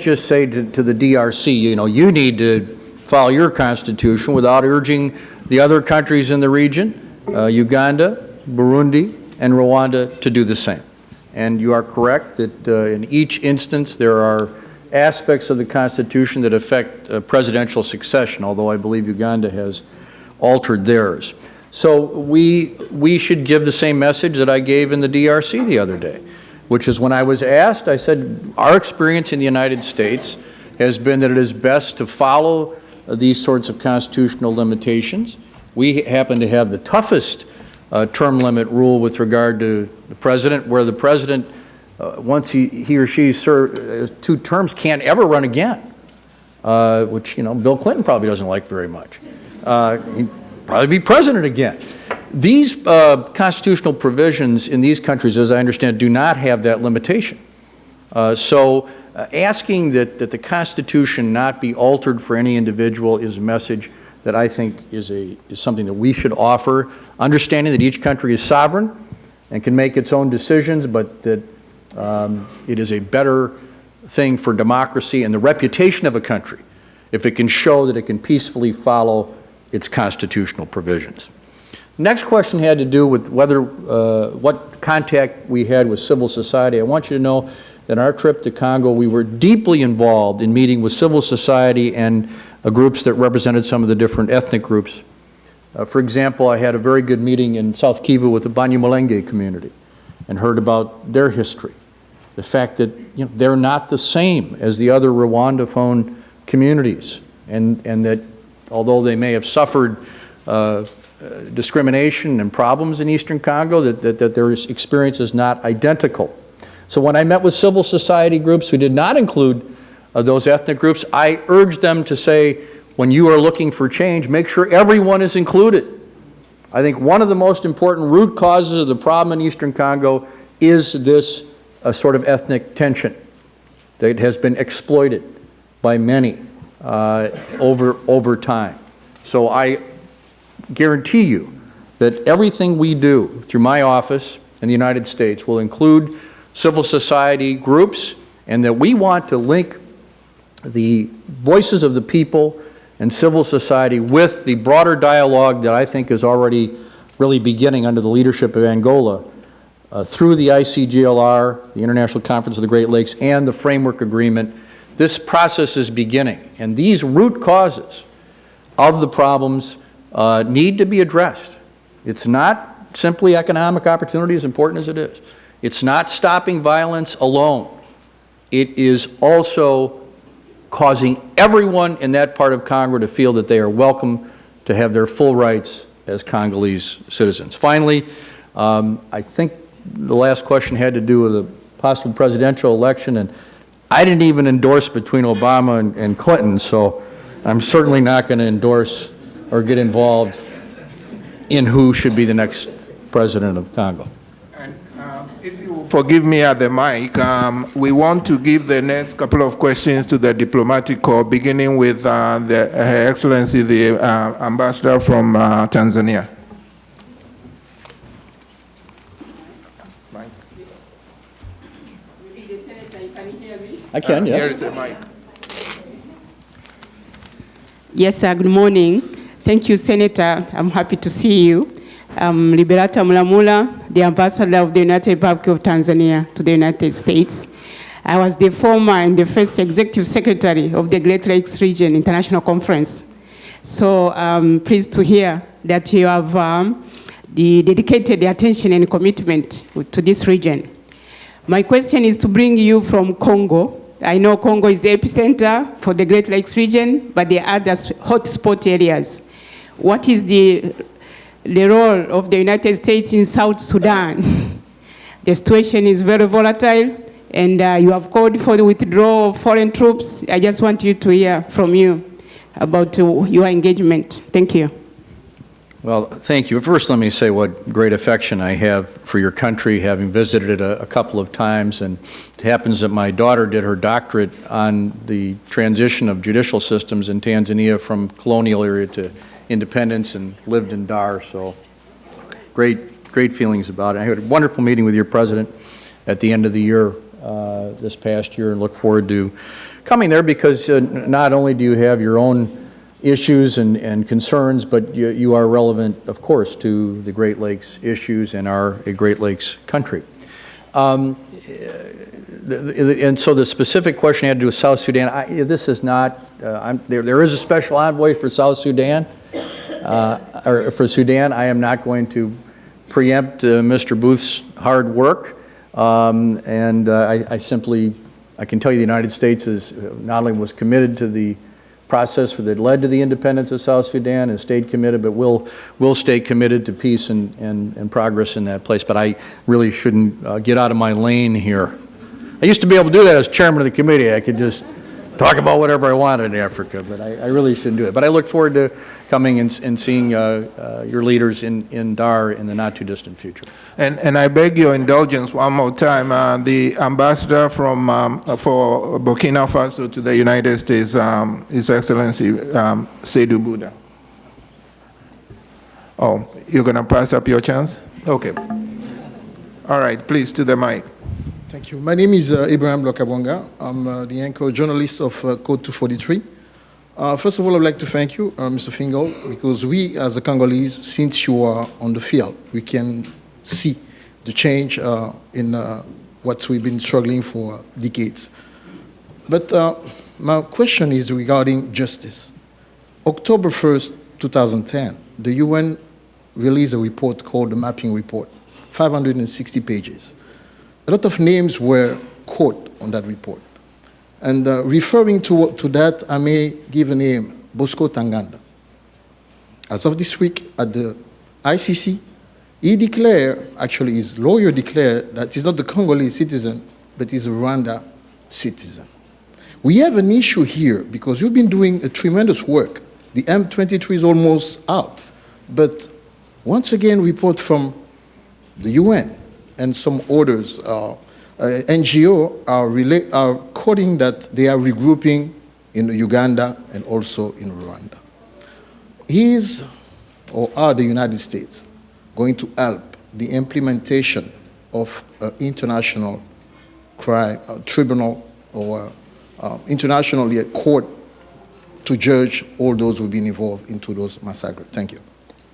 just say to the DRC, you know, you need to follow your constitution without urging the other countries in the region, Uganda, Burundi, and Rwanda, to do the same. And you are correct that in each instance there are aspects of the Constitution that affect presidential succession, although I believe Uganda has altered theirs. So we should give the same message that I gave in the DRC the other day, which is when I was asked, I said, our experience in the United States has been that it is best to follow these sorts of constitutional limitations. We happen to have the toughest term limit rule with regard to the president, where the president, once he or she serves 2 terms, can't ever run again, which, you know, Bill Clinton probably doesn't like very much. He'd probably be president again. These constitutional provisions in these countries, as I understand, do not have that limitation. So asking that the Constitution not be altered for any individual is a message that I think is something that we should offer, understanding that each country is sovereign and can make its own decisions, but that it is a better thing for democracy and the reputation of a country if it can show that it can peacefully follow its constitutional provisions. Next question had to do with what contact we had with civil society. I want you to know that our trip to Congo, we were deeply involved in meeting with civil society and groups that represented some of the different ethnic groups. For example, I had a very good meeting in South Kivu with the Banyamulenge community and heard about their history. The fact that, you know, they're not the same as the other Rwandaphone communities, and that although they may have suffered discrimination and problems in Eastern Congo, that their experience is not identical. So when I met with civil society groups who did not include those ethnic groups, I urged them to say, when you are looking for change, make sure everyone is included. I think one of the most important root causes of the problem in Eastern Congo is this sort of ethnic tension that has been exploited by many over time. So I guarantee you that everything we do through my office in the United States will include civil society groups, and that we want to link the voices of the people and civil society with the broader dialogue that I think is already really beginning under the leadership of Angola through the ICGLR, the International Conference of the Great Lakes, and the Framework Agreement. This process is beginning, and these root causes of the problems need to be addressed. It's not simply economic opportunity, as important as it is. It's not stopping violence alone. It is also causing everyone in that part of Congo to feel that they are welcome to have their full rights as Congolese citizens. Finally, I think the last question had to do with a possible presidential election, and I didn't even endorse between Obama and Clinton, so I'm certainly not going to endorse or get involved in who should be the next president of Congo. And if you will forgive me at the mic, we want to give the next couple of questions to the diplomatic corps, beginning with Her Excellency, the ambassador from Tanzania. I can, yes. Here is a mic. Yes, sir. Good morning. Thank you, Senator. I'm happy to see you. I'm Liberata Mulamula, the ambassador of the United Republic of Tanzania to the United States. I was the former and the first executive secretary of the Great Lakes Region International Conference. So I'm pleased to hear that you have dedicated the attention and commitment to this region. My question is to bring you from Congo. I know Congo is the epicenter for the Great Lakes region, but there are other hotspot areas. What is the role of the United States in South Sudan? The situation is very volatile, and you have called for the withdrawal of foreign troops. I just want you to hear from you about your engagement. Thank you. Well, thank you. First, let me say what great affection I have for your country, having visited it a couple of times. And it happens that my daughter did her doctorate on the transition of judicial systems in Tanzania from colonial era to independence and lived in Dar. So great feelings about it. I had a wonderful meeting with your president at the end of the year, this past year, and look forward to coming there because not only do you have your own issues and concerns, but you are relevant, of course, to the Great Lakes issues and are a Great Lakes country. And so the specific question had to do with South Sudan. This is not, there is a special envoy for South Sudan, or for Sudan. I am not going to preempt Mr. Booth's hard work. I can tell you the United States is not only was committed to the process that led to the independence of South Sudan and stayed committed, but will stay committed to peace and progress in that place. But I really shouldn't get out of my lane here. I used to be able to do that as chairman of the committee. I could just talk about whatever I wanted in Africa, but I really shouldn't do it. But I look forward to coming and seeing your leaders in Dar in the not-too-distant future. And I beg your indulgence one more time. The ambassador from for Burkina Faso to the United States, His Excellency Seydou Bouda. Oh, you're going to pass up your chance? Okay. All right, please, to the mic. Thank you. My name is Ibrahim Lokabonga. I'm the anchor journalist of Code 243. First of all, I'd like to thank you, Mr. Feingold, because we, as the Congolese, since you are on the field, we can see the change in what we've been struggling for decades. But my question is regarding justice. October 1st, 2010, the UN released a report called the Mapping Report, 560 pages. A lot of names were quoted on that report. And referring to that, I may give a name, Bosco Tanganda. As of this week at the ICC, he declared, actually his lawyer declared, that he's not the Congolese citizen, but he's a Rwanda citizen. We have an issue here because you've been doing a tremendous work. The M23 is almost out. But once again, report from the UN and some others, NGO are quoting that they are regrouping in Uganda and also in Rwanda. Are the United States going to help the implementation of an international crime tribunal or internationally a court to judge all those who've been involved into those massacres? Thank you.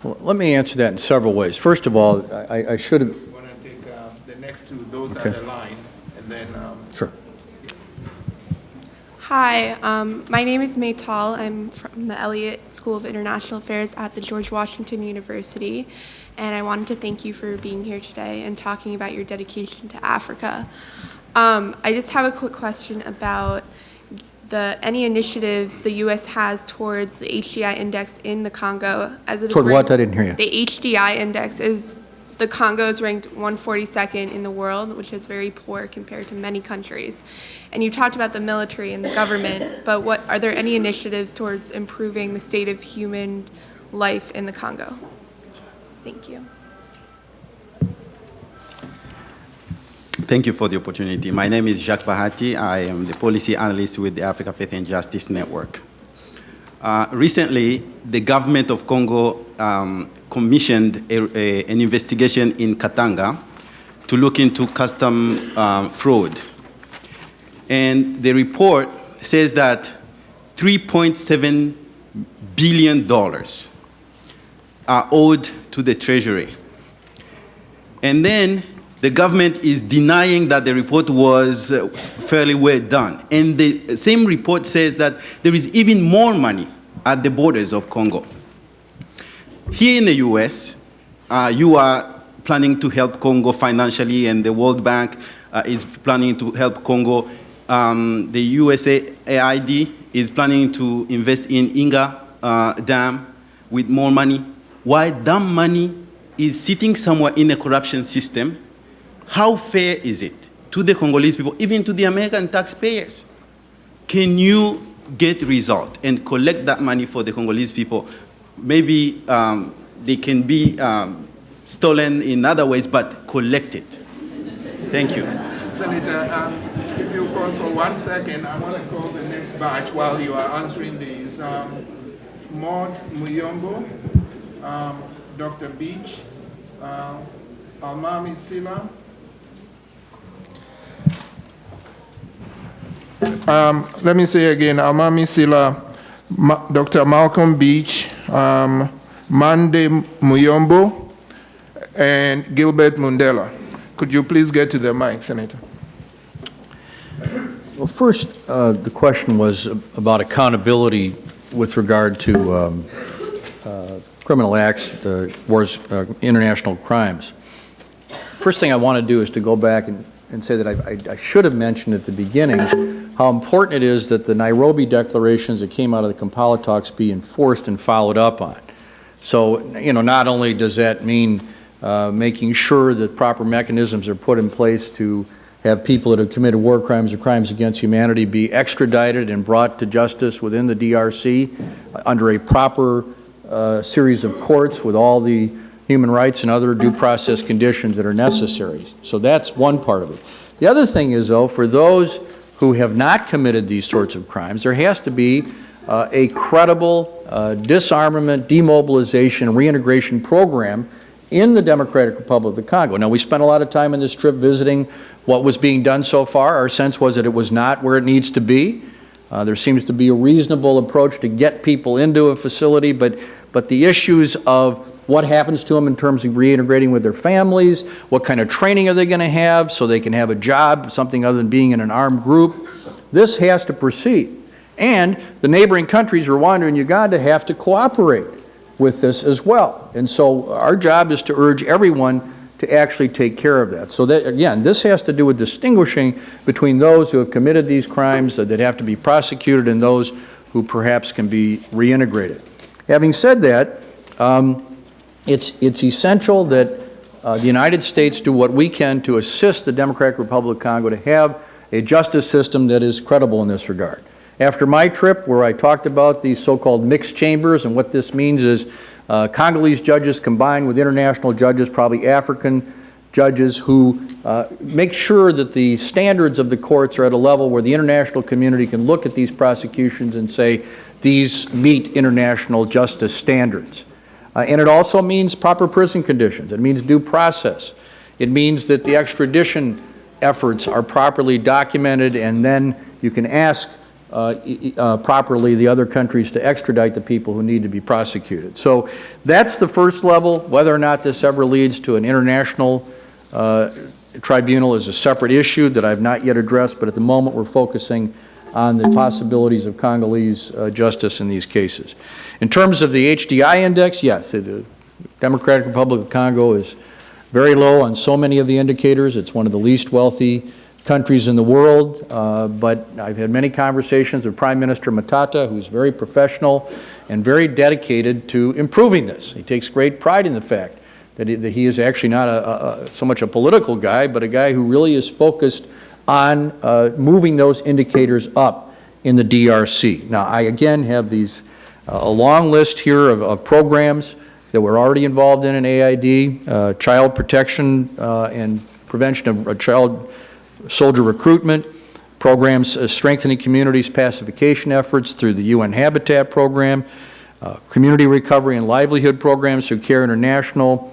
Well, let me answer that in several ways. First of all, I should have... You want to take the next two, those Okay. are the line, and then... Sure. Hi, my name is May Tall. I'm from the Elliott School of International Affairs at the George Washington University, and I wanted to thank you for being here today and talking about your dedication to Africa. I just have a quick question about any initiatives the U.S. has towards the HDI index in the Congo. Toward what? I didn't hear you. The HDI index is, the Congo is ranked 142nd in the world, which is very poor compared to many countries. And you talked about the military and the government, but are there any initiatives towards improving the state of human life in the Congo? Thank you. Thank you for the opportunity. My name is Jacques Bahati. I am the policy analyst with the Africa Faith and Justice Network. Recently, the government of Congo commissioned an investigation in Katanga to look into custom fraud. And the report says that $3.7 billion are owed to the Treasury. And then the government is denying that the report was fairly well done. And the same report says that there is even more money at the borders of Congo. Here in the US, you are planning to help Congo financially, and the World Bank is planning to help Congo. The USAID is planning to invest in Inga Dam with more money. Why that money is sitting somewhere in a corruption system? How fair is it to the Congolese people, even to the American taxpayers? Can you get result and collect that money for the Congolese people? Maybe they can be stolen in other ways, but collect it. Thank you. Senator, if you pause for 1 second, I want to call the next batch while you are answering these. Maud Muyombo, Dr. Beach, Almami Sila. Let me say again, Almami Sila, Dr. Malcolm Beach, Mande Muyombo, and Gilbert Mundela. Could you please get to the mic, Senator? Well, first, the question was about accountability with regard to criminal acts, wars, international crimes. First thing I want to do is to go back and say that I should have mentioned at the beginning how important it is that the Nairobi declarations that came out of the Kampala talks be enforced and followed up on. So, not only does that mean making sure that proper mechanisms are put in place to have people that have committed war crimes or crimes against humanity be extradited and brought to justice within the DRC under a proper series of courts with all the human rights and other due process conditions that are necessary. So that's one part of it. The other thing is, though, for those who have not committed these sorts of crimes, there has to be a credible disarmament, demobilization, reintegration program in the Democratic Republic of the Congo. Now, we spent a lot of time on this trip visiting what was being done so far. Our sense was that it was not where it needs to be. There seems to be a reasonable approach to get people into a facility, but the issues of what happens to them in terms of reintegrating with their families, what kind of training are they going to have so they can have a job, something other than being in an armed group, this has to proceed. And the neighboring countries, Rwanda and Uganda, have to cooperate with this as well. And so our job is to urge everyone to actually take care of that. So that, again, this has to do with distinguishing between those who have committed these crimes that have to be prosecuted and those who perhaps can be reintegrated. Having said that, it's essential that the United States do what we can to assist the Democratic Republic of Congo to have a justice system that is credible in this regard. After my trip, where I talked about these so-called mixed chambers, and what this means is Congolese judges combined with international judges, probably African judges, who make sure that the standards of the courts are at a level where the international community can look at these prosecutions and say, these meet international justice standards. And it also means proper prison conditions. It means due process. It means that the extradition efforts are properly documented, and then you can ask properly the other countries to extradite the people who need to be prosecuted. So that's the first level. Whether or not this ever leads to an international tribunal is a separate issue that I've not yet addressed, but at the moment we're focusing on the possibilities of Congolese justice in these cases. In terms of the HDI index, yes, the Democratic Republic of Congo is very low on so many of the indicators. It's one of the least wealthy countries in the world, but I've had many conversations with Prime Minister Matata, who's very professional and very dedicated to improving this. He takes great pride in the fact that he is actually not so much a political guy, but a guy who really is focused on moving those indicators up in the DRC. Now, I again have these a long list here of programs that we're already involved in AID, child protection and prevention of child soldier recruitment, programs strengthening communities' pacification efforts through the UN Habitat Program, community recovery and livelihood programs through CARE International,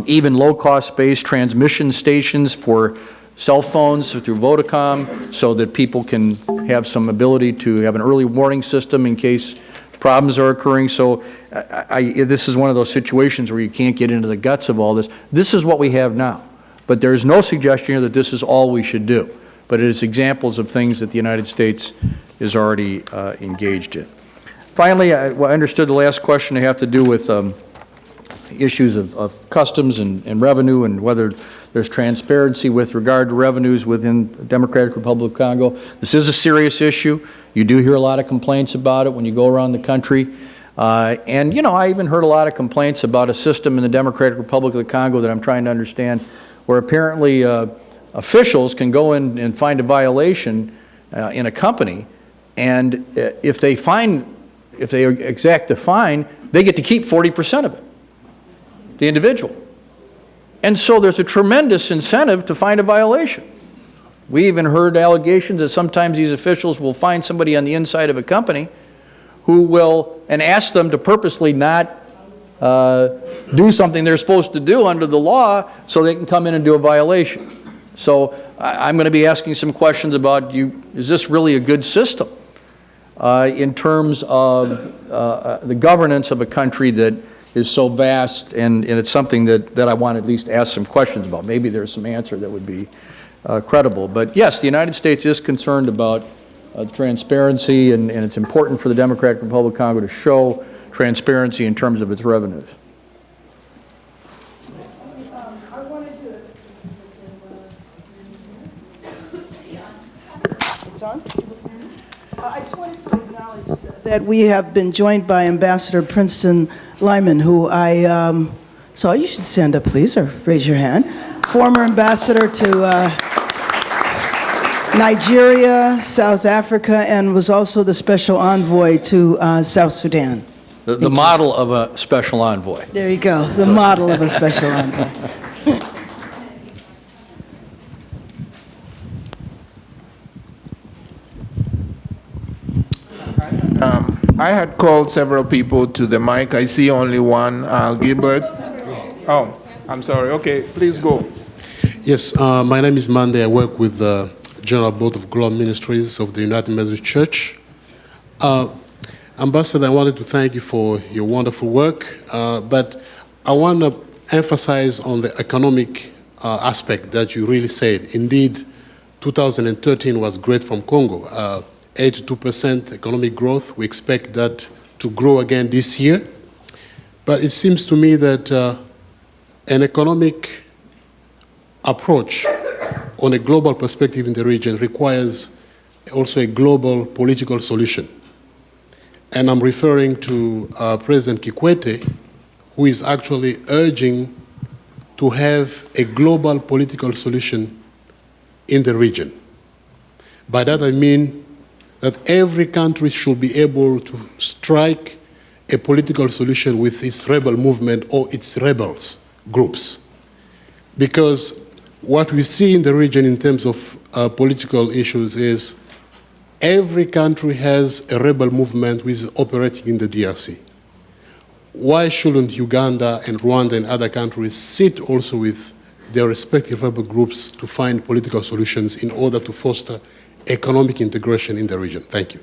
even low-cost space transmission stations for cell phones through Vodacom so that people can have some ability to have an early warning system in case problems are occurring. So this is one of those situations where you can't get into the guts of all this. This is what we have now. But there is no suggestion here that this is all we should do. But it is examples of things that the United States is already engaged in. Finally, I understood the last question to have to do with issues of customs and revenue and whether there's transparency with regard to revenues within the Democratic Republic of Congo. This is a serious issue. You do hear a lot of complaints about it when you go around the country. And, you know, I even heard a lot of complaints about a system in the Democratic Republic of the Congo that I'm trying to understand, where apparently officials can go in and find a violation in a company, and if they exact the fine, they get to keep 40% of it, the individual. And so there's a tremendous incentive to find a violation. We even heard allegations that sometimes these officials will find somebody on the inside of a company who will, and ask them to purposely not do something they're supposed to do under the law so they can come in and do a violation. So I'm going to be asking some questions about, is this really a good system in terms of the governance of a country that is so vast, and it's something that I want to at least ask some questions about. Maybe there's some answer that would be credible. But yes, the United States is concerned about transparency, and it's important for the Democratic Republic of Congo to show transparency in terms of its revenues. I just wanted to acknowledge that we have been joined by Ambassador Princeton Lyman, who I saw. You should stand up, please, or raise your hand. Former ambassador to Nigeria, South Africa, and was also the special envoy to South Sudan. The model of a special envoy. There you go, the model of a special envoy. I had called several people to the mic. I see only one, Gilbert. Oh, I'm sorry. Okay, please go. Yes, my name is Mande. I work with the General Board of Global Ministries of the United Methodist Church. Ambassador, I wanted to thank you for your wonderful work, but I want to emphasize on the economic aspect that you really said. Indeed, 2013 was great from Congo. 82% economic growth. We expect that to grow again this year. But it seems to me that an economic approach on a global perspective in the region requires also a global political solution. And I'm referring to President Kikwete, who is actually urging to have a global political solution in the region. By that I mean that every country should be able to strike a political solution with its rebel movement or its rebels groups. Because what we see in the region in terms of political issues is every country has a rebel movement which is operating in the DRC. Why shouldn't Uganda and Rwanda and other countries sit also with their respective rebel groups to find political solutions in order to foster economic integration in the region? Thank you.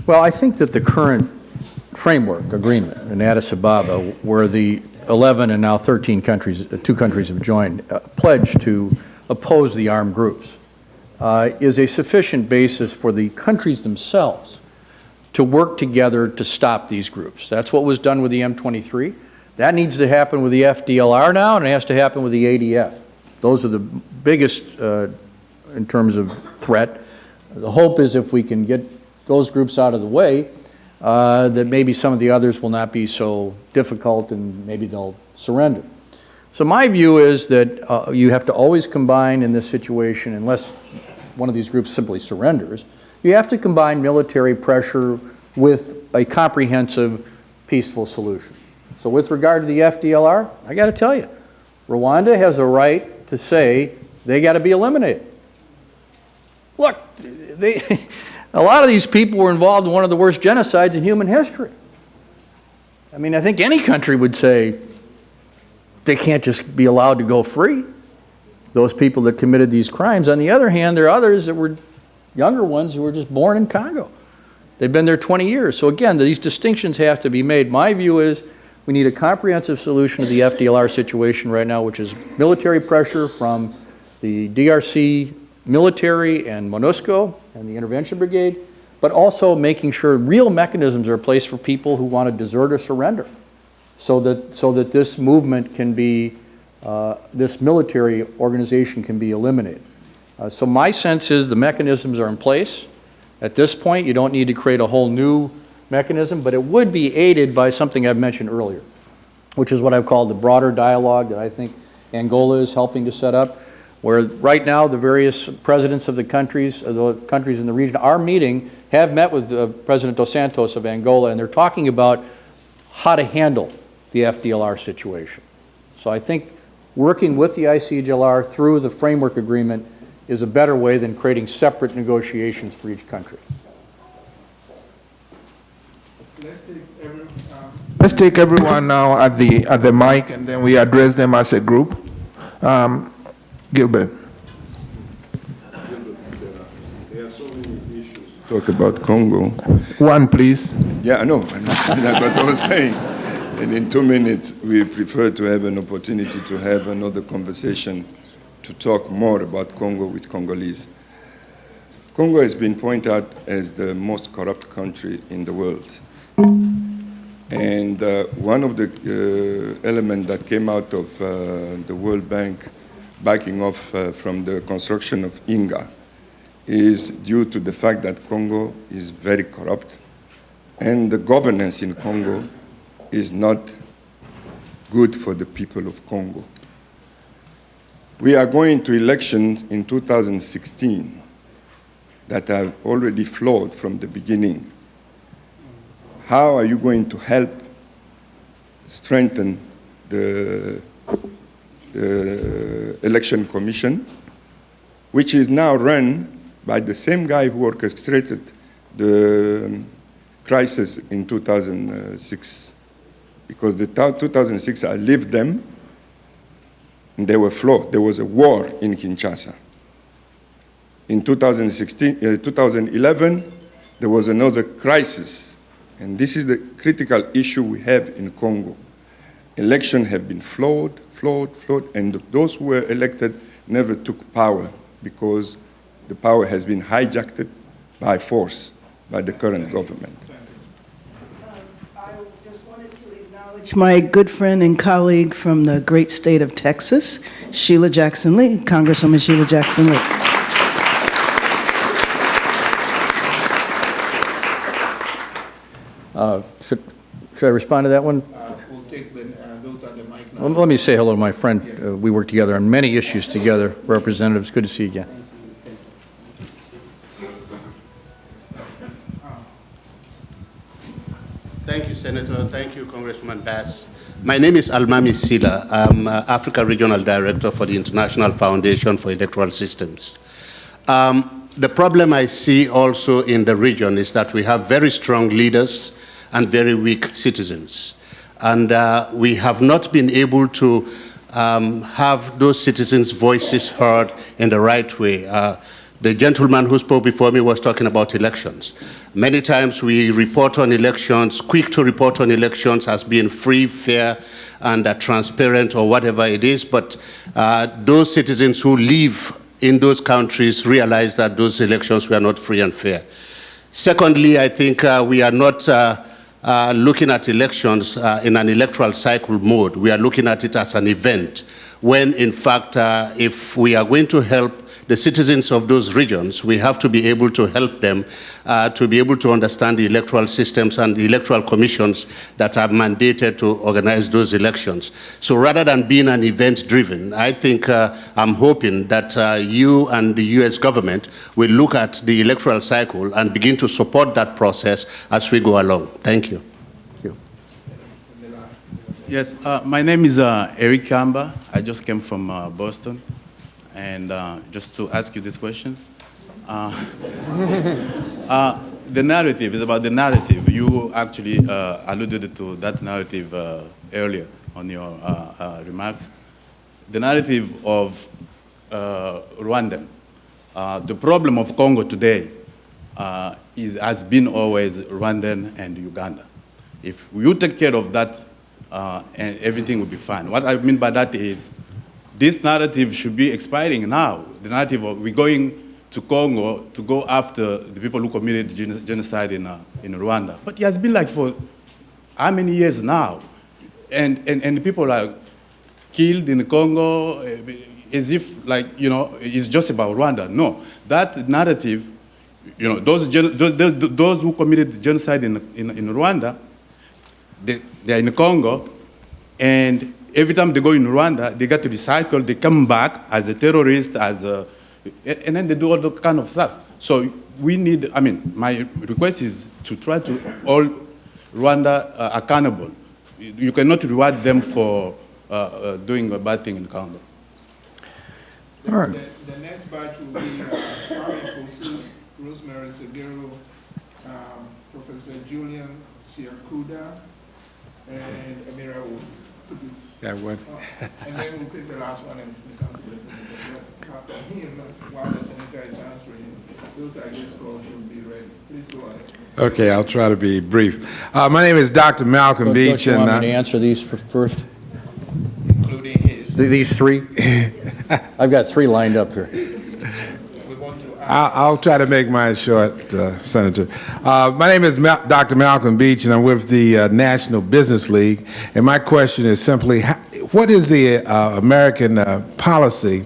Well, I think that the current framework agreement in Addis Ababa, where the 11 and now 13 countries, 2 countries have joined, pledged to oppose the armed groups, is a sufficient basis for the countries themselves to work together to stop these groups. That's what was done with the M23. That needs to happen with the FDLR now, and it has to happen with the ADF. Those are the biggest in terms of threat. The hope is if we can get those groups out of the way, that maybe some of the others will not be so difficult and maybe they'll surrender. So my view is that you have to always combine in this situation, unless one of these groups simply surrenders, you have to combine military pressure with a comprehensive, peaceful solution. So with regard to the FDLR, I got to tell you, Rwanda has a right to say they got to be eliminated. Look, a lot of these people were involved in one of the worst genocides in human history. I mean, I think any country would say they can't just be allowed to go free, those people that committed these crimes. On the other hand, there are others that were younger ones who were just born in Congo They've been there 20 years. So again, these distinctions have to be made. My view is we need a comprehensive solution to the FDLR situation right now, which is military pressure from the DRC military and MONUSCO and the Intervention Brigade, but also making sure real mechanisms are in place for people who want to desert or surrender, so that this movement can be, this military organization can be eliminated. So my sense is the mechanisms are in place. At this point, you don't need to create a whole new mechanism, but it would be aided by something I've mentioned earlier, which is what I've called the broader dialogue that I think Angola is helping to set up, where right now the various presidents of the countries in the region are meeting, have met with President Dos Santos of Angola, and they're talking about how to handle the FDLR situation. So I think working with the ICGLR through the framework agreement is a better way than creating separate negotiations for each country. Let's take everyone now at the mic, and then we address them as a group. Gilbert. There are so many issues to talk about Congo. One, please. Yeah, I know. That's what I was saying. And in 2 minutes, we prefer to have an opportunity to have another conversation to talk more about Congo with Congolese. Congo has been pointed out as the most corrupt country in the world. And one of the elements that came out of the World Bank backing off from the construction of Inga is due to the fact that Congo is very corrupt, and the governance in Congo is not good for the people of Congo. We are going to elections in 2016 that are already flawed from the beginning. How are you going to help strengthen the election commission, which is now run by the same guy who orchestrated the crisis in 2006? Because the 2006, I lived them, and they were flawed. There was a war in Kinshasa. In 2011, there was another crisis. And this is the critical issue we have in Congo. Elections have been flawed, and those who were elected never took power because the power has been hijacked by force by the current government. I just wanted to acknowledge my good friend and colleague from the great state of Texas, Sheila Jackson Lee, Congresswoman Sheila Jackson Lee. Should I respond to that one? We'll take those at the mic now. Well, let me say hello to my friend. We work together on many issues together. Representatives, good to see you again. Thank you, Senator. Thank you, Congressman Bass. My name is Almami Sila. I'm Africa Regional Director for the International Foundation for Electoral Systems. The problem I see also in the region is that we have very strong leaders and very weak citizens. And we have not been able to have those citizens' voices heard in the right way. The gentleman who spoke before me was talking about elections. Many times we report on elections, quick to report on elections as being free, fair, and transparent or whatever it is, but those citizens who live in those countries realize that those elections were not free and fair. Secondly, I think we are not looking at elections in an electoral cycle mode. We are looking at it as an event, when in fact, if we are going to help the citizens of those regions, we have to be able to help them to be able to understand the electoral systems and the electoral commissions that are mandated to organize those elections. So rather than being an event-driven, I think I'm hoping that you and the US government will look at the electoral cycle and begin to support that process as we go along. Thank you. Thank you. Yes, my name is Eric Kamba. I just came from Boston. And just to ask you this question, the narrative is about the narrative. You actually alluded to that narrative earlier on your remarks. The narrative of Rwandan. The problem of Congo today has been always Rwandan and Uganda. If you take care of that, and everything will be fine. What I mean by that is, this narrative should be expiring now. The narrative of we're going to Congo to go after the people who committed genocide in Rwanda. But it has been like for how many years now? And people are killed in Congo as if, like, it's just about Rwanda. No, that narrative, those who committed genocide in Rwanda, they're in Congo, and every time they go in Rwanda, they get recycled, they come back as a terrorist, and then they do all that kind of stuff. So we need, my request is to try to hold Rwanda accountable. You cannot reward them for doing a bad thing in Congo. All right. The next batch will be Kwame Fosu, Rosemary Seguero, Professor Julian Siakuda, and Amira Woods. Yeah, what? And then we'll take the last one and come to the him while the senator is answering. Those ideas calls should be ready. Please go ahead. Okay, I'll try to be brief. My name is Dr. Malcolm Beach. Don't you want me to answer these first? Including his. These three? I've got three lined up here. I'll try to make mine short, Senator. My name is Dr. Malcolm Beach, and I'm with the National Business League. And my question is simply, what is the American policy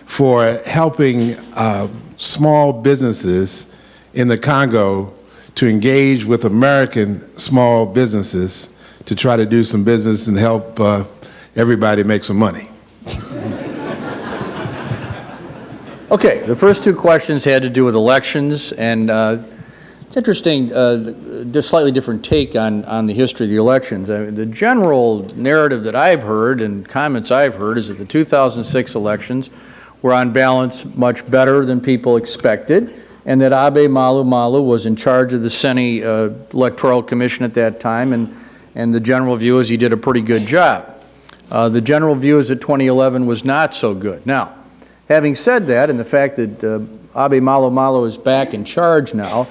for helping small businesses in the Congo to engage with American small businesses to try to do some business and help everybody make some money? Okay, the first two questions had to do with elections, and it's interesting, just slightly different take on the history of the elections. The general narrative that I've heard and comments I've heard is that the 2006 elections were on balance much better than people expected, and that Abe Malu Malu was in charge of the CENI Electoral Commission at that time, and the general view is he did a pretty good job. The general view is that 2011 was not so good. Now, having said that, and the fact that Abe Malu Malu is back in charge now,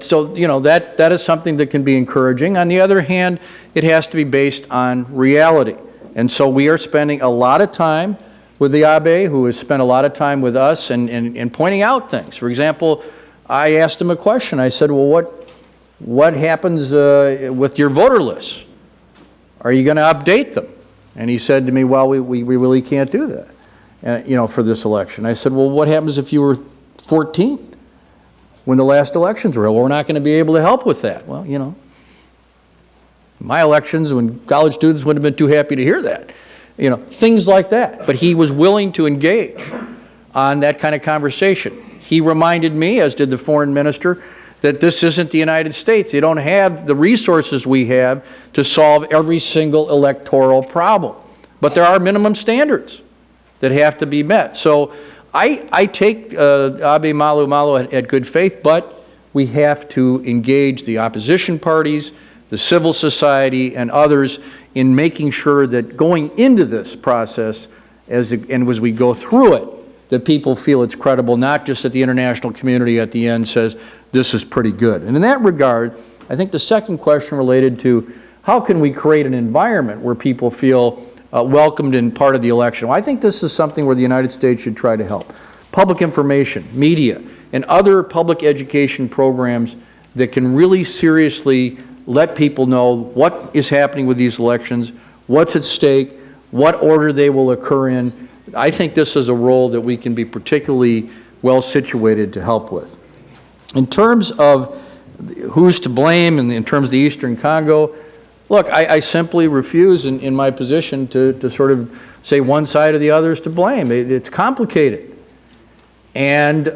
so that is something that can be encouraging. On the other hand, it has to be based on reality. And so we are spending a lot of time with the Abe, who has spent a lot of time with us and pointing out things. For example, I asked him a question. I said, well, what happens with your voter lists? Are you going to update them? And he said to me, well, we really can't do that. For this election. I said, well, what happens if you were 14 when the last elections were held? Well, we're not going to be able to help with that. Well, my elections, when college students wouldn't have been too happy to hear that. Things like that. But he was willing to engage on that kind of conversation. He reminded me, as did the foreign minister, that this isn't the United States. They don't have the resources we have to solve every single electoral problem. But there are minimum standards that have to be met. So I take Abe Malu Malu at good faith, but we have to engage the opposition parties, the civil society, and others in making sure that going into this process, as we go through it, that people feel it's credible, not just that the international community at the end says, this is pretty good. And in that regard, I think the second question related to how can we create an environment where people feel welcomed in part of the election. Well, I think this is something where the United States should try to help. Public information, media, and other public education programs that can really seriously let people know what is happening with these elections, what's at stake, what order they will occur in. I think this is a role that we can be particularly well situated to help with. In terms of who's to blame and in terms of the Eastern Congo, look, I simply refuse in my position to sort of say one side or the other is to blame. It's complicated. And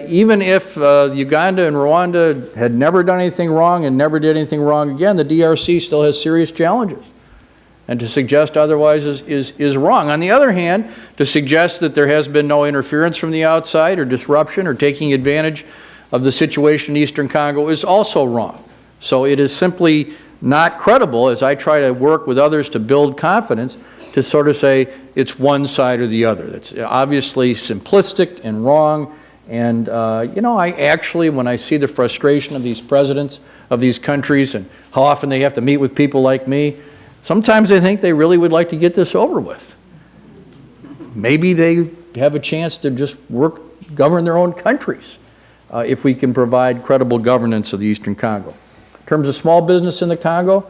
even if Uganda and Rwanda had never done anything wrong and never did anything wrong again, the DRC still has serious challenges. And to suggest otherwise is wrong. On the other hand, to suggest that there has been no interference from the outside or disruption or taking advantage of the situation in Eastern Congo is also wrong. So it is simply not credible, as I try to work with others to build confidence, to sort of say it's one side or the other. That's obviously simplistic and wrong, And, you know, I actually, when I see the frustration of these presidents of these countries and how often they have to meet with people like me, sometimes I think they really would like to get this over with. Maybe they have a chance to just govern their own countries if we can provide credible governance of the Eastern Congo. In terms of small business in the Congo,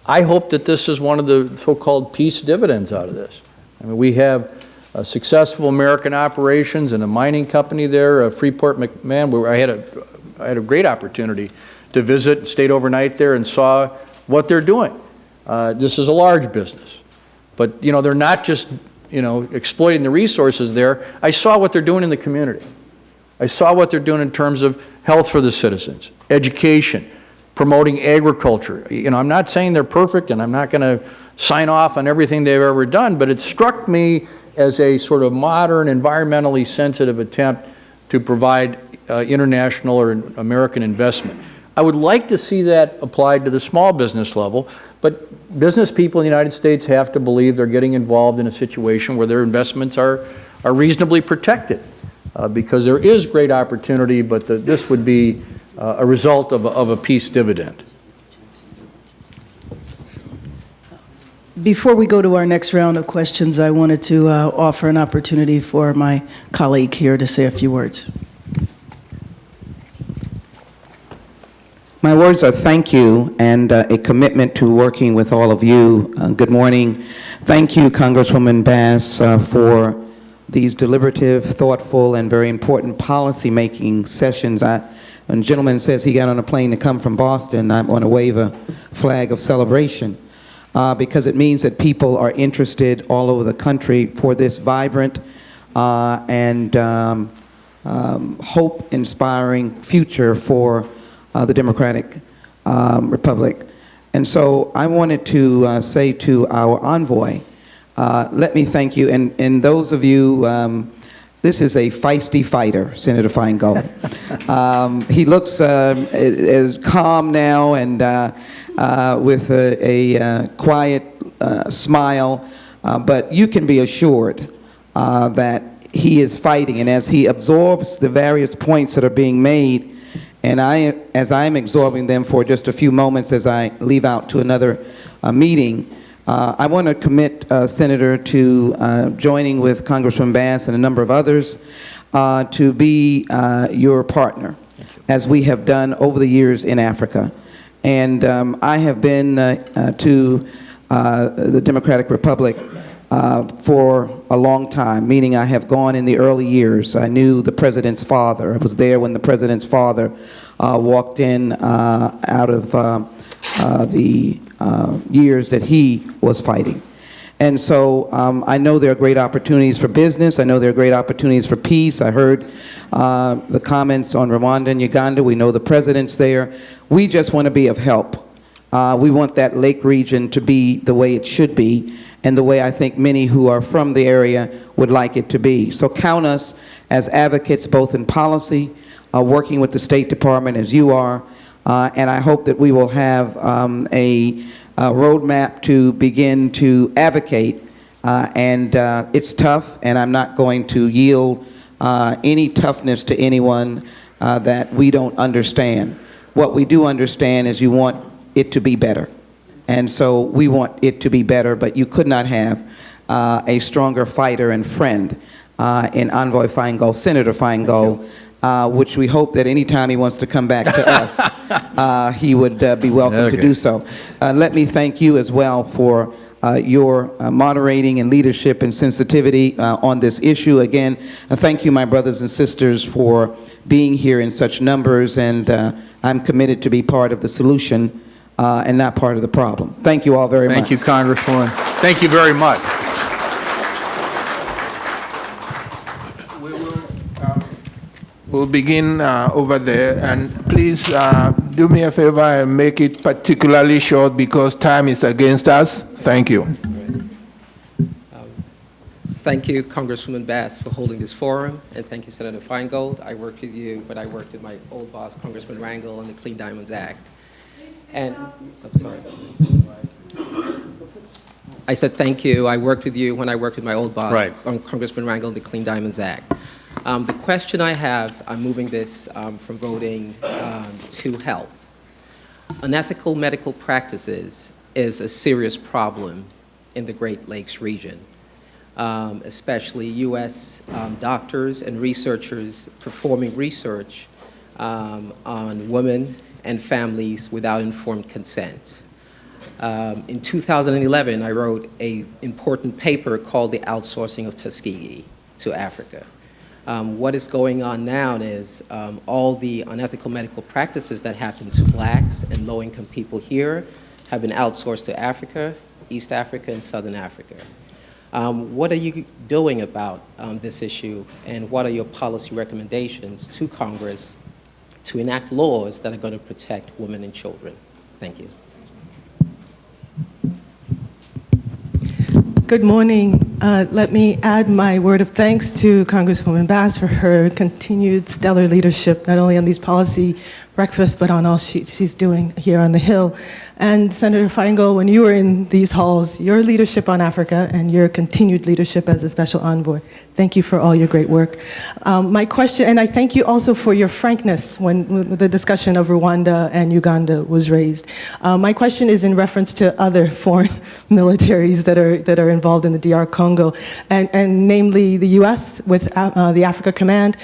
I hope that this is one of the so-called peace dividends out of this. I mean, we have successful American operations and a mining company there, Freeport McMahon, where I had a great opportunity to visit, stayed overnight there and saw what they're doing. This is a large business, but you know, they're not just, you know, exploiting the resources there. I saw what they're doing in the community. I saw what they're doing in terms of health for the citizens, education, promoting agriculture. You know, I'm not saying they're perfect and I'm not going to sign off on everything they've ever done, but it struck me as a sort of modern, environmentally sensitive attempt to provide international or American investment. I would like to see that applied to the small business level, but business people in the United States have to believe they're getting involved in a situation where their investments are reasonably protected because there is great opportunity, but this would be a result of a peace dividend. Before we go to our next round of questions, I wanted to offer an opportunity for my colleague here to say a few words. My words are thank you and a commitment to working with all of you. Good morning. Thank you, Congresswoman Bass, for these deliberative, thoughtful, and very important policy-making sessions. When a gentleman says he got on a plane to come from Boston, I want to wave a flag of celebration because it means that people are interested all over the country for this vibrant and hope-inspiring future for the Democratic Republic. And so I wanted to say to our envoy, let me thank you, and those of you, this is a feisty fighter, Senator Feingold. He looks as calm now and with a quiet smile, but you can be assured that he is fighting, and as he absorbs the various points that are being made, and as I'm absorbing them for just a few moments as I leave out to another meeting, I want to commit, Senator, to joining with Congressman Bass and a number of others to be your partner, as we have done over the years in Africa. And I have been to the Democratic Republic for a long time, meaning I have gone in the early years. I knew the president's father. I was there when the president's father walked in out of the years that he was fighting. And so I know there are great opportunities for business. I know there are great opportunities for peace. I heard the comments on Rwanda and Uganda. We know the president's there. We just want to be of help. We want that lake region to be the way it should be, and the way I think many who are from the area would like it to be. So count us as advocates both in policy, working with the State Department as you are, and I hope that we will have a roadmap to begin to advocate, and it's tough, and I'm not going to yield any toughness to anyone that we don't understand. What we do understand is you want it to be better. And so we want it to be better, but you could not have a stronger fighter and friend in Envoy Feingold, Senator Feingold, which we hope that anytime he wants to come back to us, he would be welcome to do so. Let me thank you as well for your moderating and leadership and sensitivity on this issue. Again, thank you, my brothers and sisters, for being here in such numbers, and I'm committed to be part of the solution and not part of the problem. Thank you all very much. Thank you, Congresswoman. Thank you very much. We'll begin over there, and please do me a favor and make it particularly short because time is against us. Thank you. Thank you, Congresswoman Bass, for holding this forum, and thank you, Senator Feingold. I worked with you when I worked with my old boss, Congressman Rangel, on the Clean Diamonds Act. And I'm sorry. I said thank you. I worked with you when I worked with my old boss, Congressman Rangel, on the Clean Diamonds Act. The question I have, I'm moving this from voting to health. Unethical medical practices is a serious problem in the Great Lakes region, especially U.S. Doctors and researchers performing research on women and families without informed consent. In 2011, I wrote an important paper called The Outsourcing of Tuskegee to Africa. What is going on now is all the unethical medical practices that happen to blacks and low-income people here have been outsourced to Africa, East Africa, and Southern Africa. What are you doing about this issue, and what are your policy recommendations to Congress to enact laws that are going to protect women and children? Thank you. Good morning. Let me add my word of thanks to Congresswoman Bass for her continued stellar leadership, not only on these policy breakfasts, but on all she's doing here on the Hill. And Senator Feingold, when you were in these halls, your leadership on Africa and your continued leadership as a special envoy, thank you for all your great work. My question, and I thank you also for your frankness when the discussion of Rwanda and Uganda was raised. My question is in reference to other foreign militaries that are involved in the DR Congo, and namely the US with the Africa Command,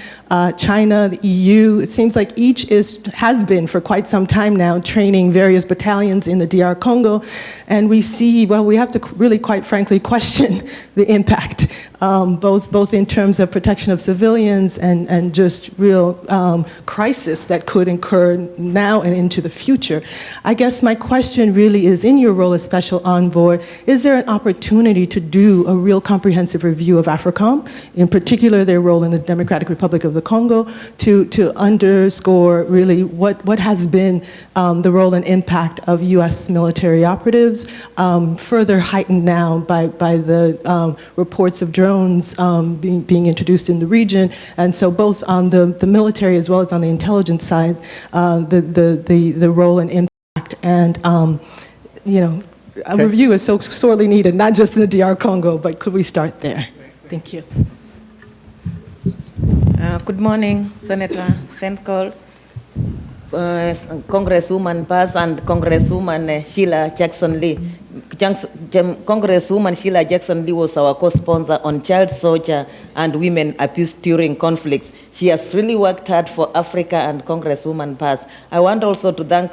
China, the EU. It seems like each has been for quite some time now training various battalions in the DR Congo, and we see, well, we have to really quite frankly question the impact, both in terms of protection of civilians and just real crisis that could occur now and into the future. I guess my question really is, in your role as special envoy, is there an opportunity to do a real comprehensive review of AFRICOM, in particular their role in the Democratic Republic of the Congo, to underscore really what has been the role and impact of U.S. military operatives, further heightened now by the reports of drones being introduced in the region, and so both on the military as well as on the intelligence side, the role and impact, and a review is so sorely needed, not just in the DR Congo, but could we start there? Thank you. Good morning, Senator Feingold, Congresswoman Bass, and Congresswoman Sheila Jackson-Lee. Congresswoman Sheila Jackson-Lee was our co-sponsor on child soldier and women abuse during conflicts. She has really worked hard for Africa, and Congresswoman Bass. I want also to thank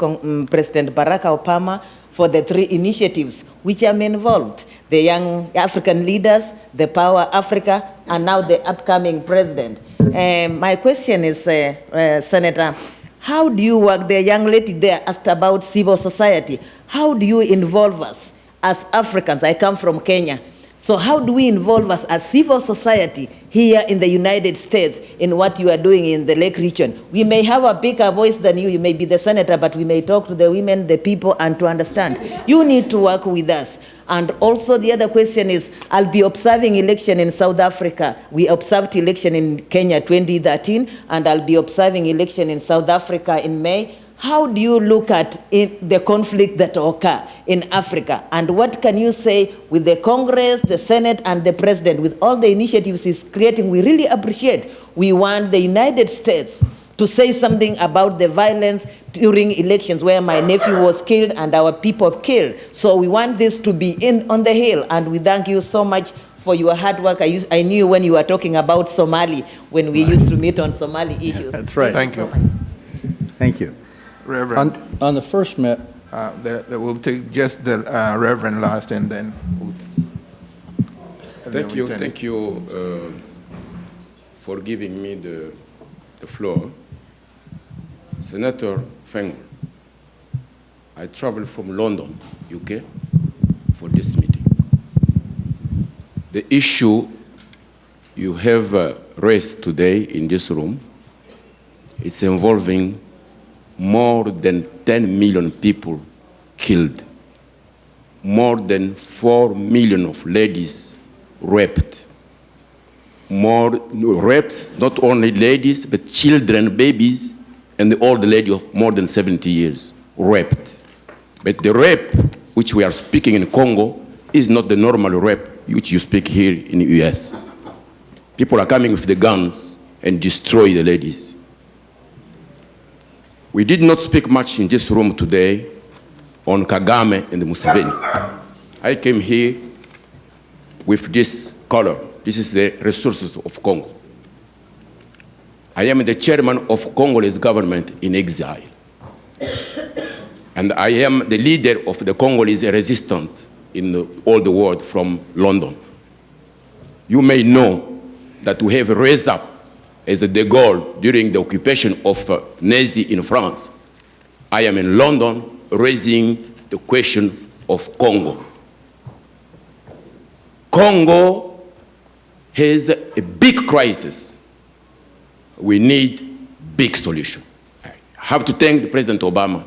President Barack Obama for the 3 initiatives which are involved: the Young African Leaders, the Power Africa, and now the upcoming president. My question is, Senator, how do you work? The young lady there asked about civil society. How do you involve us as Africans? I come from Kenya. So how do we involve us as civil society here in the United States in what you are doing in the Lake region? We may have a bigger voice than you. You may be the senator, but we may talk to the women, the people, and to understand. You need to work with us. And also the other question is, I'll be observing election in South Africa. We observed election in Kenya 2013, and I'll be observing election in South Africa in May. How do you look at the conflict that occur in Africa? And what can you say with the Congress, the Senate, and the President, with all the initiatives he's creating? We really appreciate. We want the United States to say something about the violence during elections where my nephew was killed and our people killed. So we want this to be on the Hill, and we thank you so much for your hard work. I knew when you were talking about Somali, when we used to meet on Somali issues. That's right. Thank you. Thank you. Reverend. On the first we'll take just the Reverend last, and then Thank you for giving me the floor. Senator Feingold, I traveled from London, UK, for this meeting. The issue you have raised today in this room, it's involving more than 10 million people killed, more than 4 million of ladies raped, more rapes, not only ladies, but children, babies, and the old lady of more than 70 years raped. But the rape which we are speaking in Congo is not the normal rape which you speak here in the US. People are coming with the guns and destroy the ladies. We did not speak much in this room today on Kagame and Museveni. I came here with this color. This is the resources of Congo. I am the chairman of Congolese government in exile. And I am the leader of the Congolese resistance in all the world from London. You may know that we have raised up as a de Gaulle during the occupation of Nazi in France. I am in London raising the question of Congo. Congo has a big crisis. We need big solution. I have to thank the President Obama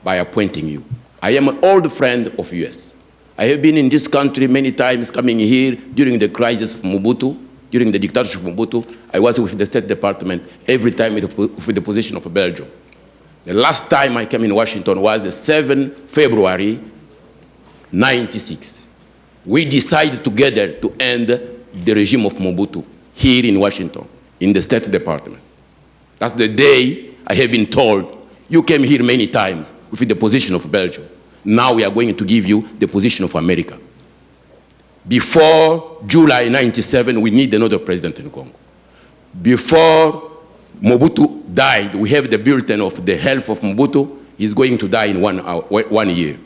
by appointing you. I am an old friend of US. I have been in this country many times, coming here during the crisis of Mobutu, during the dictatorship of Mobutu. I was with the State Department every time with the position of Belgium. The last time I came in Washington was the 7th February, 96. We decided together to end the regime of Mobutu here in Washington, in the State Department. That's the day I have been told, you came here many times with the position of Belgium. Now we are going to give you the position of America. Before July 97, we need another president in Congo. Before Mobutu died, we have the bulletin of the health of Mobutu. He's going to die in 1 year.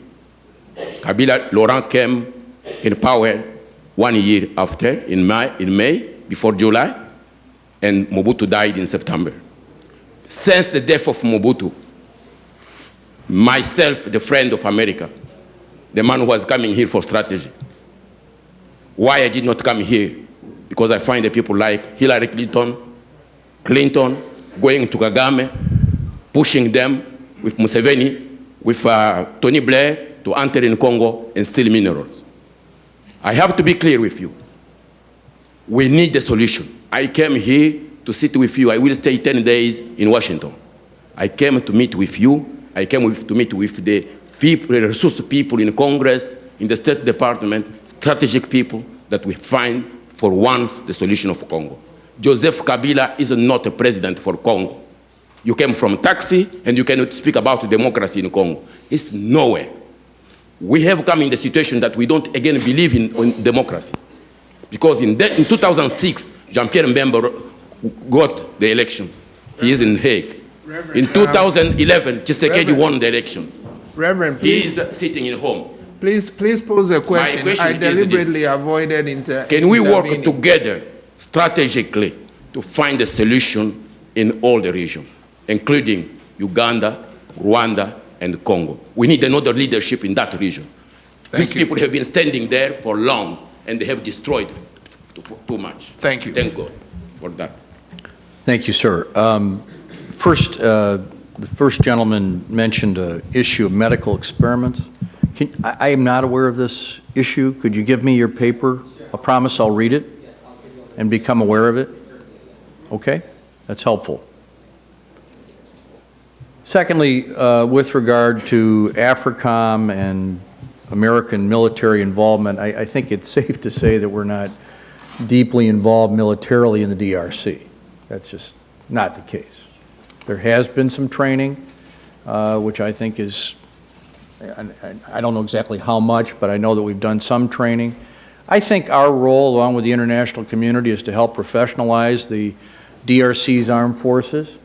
Kabila Laurent came in power 1 year after, in May, before July, and Mobutu died in September. Since the death of Mobutu, myself, the friend of America, the man who was coming here for strategy. Why I did not come here? Because I find the people like Hillary Clinton going to Kagame, pushing them with Museveni, with Tony Blair to enter in Congo and steal minerals. I have to be clear with you. We need a solution. I came here to sit with you. I will stay 10 days in Washington. I came to meet with you. I came to meet with the people, the resource people in Congress, in the State Department, strategic people that we find for once the solution of Congo. Joseph Kabila is not a president for Congo. You came from taxi and you cannot speak about democracy in Congo. It's nowhere. We have come in the situation that we don't again believe in democracy. Because in 2006, Jean-Pierre Mbemba got the election. He is in Hague. In 2011, Tshisekedi won the election. Reverend, he please. is sitting in home. Please pose a question. question I is deliberately this. avoided Can we work intervening. together strategically to find a solution in all the region, including Uganda, Rwanda, and Congo? We need another leadership in that region. These people have been standing there for long, and they have destroyed too much. Thank you. Thank God for that. Thank you, sir. First, the first gentleman mentioned an issue of medical experiments. I am not aware of this issue. Could you give me your paper? I promise I'll read it and become aware of it. Okay? That's helpful. Secondly, with regard to AFRICOM and American military involvement, I think it's safe to say that we're not deeply involved militarily in the DRC. That's just not the case. There has been some training, which I think is, I don't know exactly how much, but I know that we've done some training. I think our role, along with the international community, is to help professionalize the DRC's armed forces,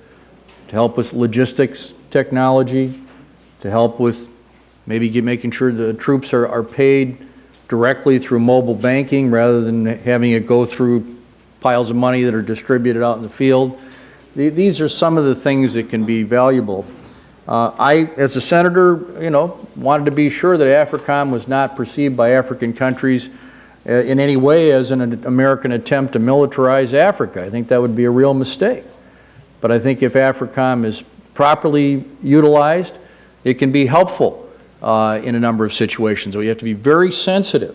to help with logistics technology, to help with maybe making sure the troops are paid directly through mobile banking rather than having it go through piles of money that are distributed out in the field. These are some of the things that can be valuable. I, as a senator, wanted to be sure that AFRICOM was not perceived by African countries in any way as an American attempt to militarize Africa. I think that would be a real mistake. But I think if AFRICOM is properly utilized, it can be helpful in a number of situations. So you have to be very sensitive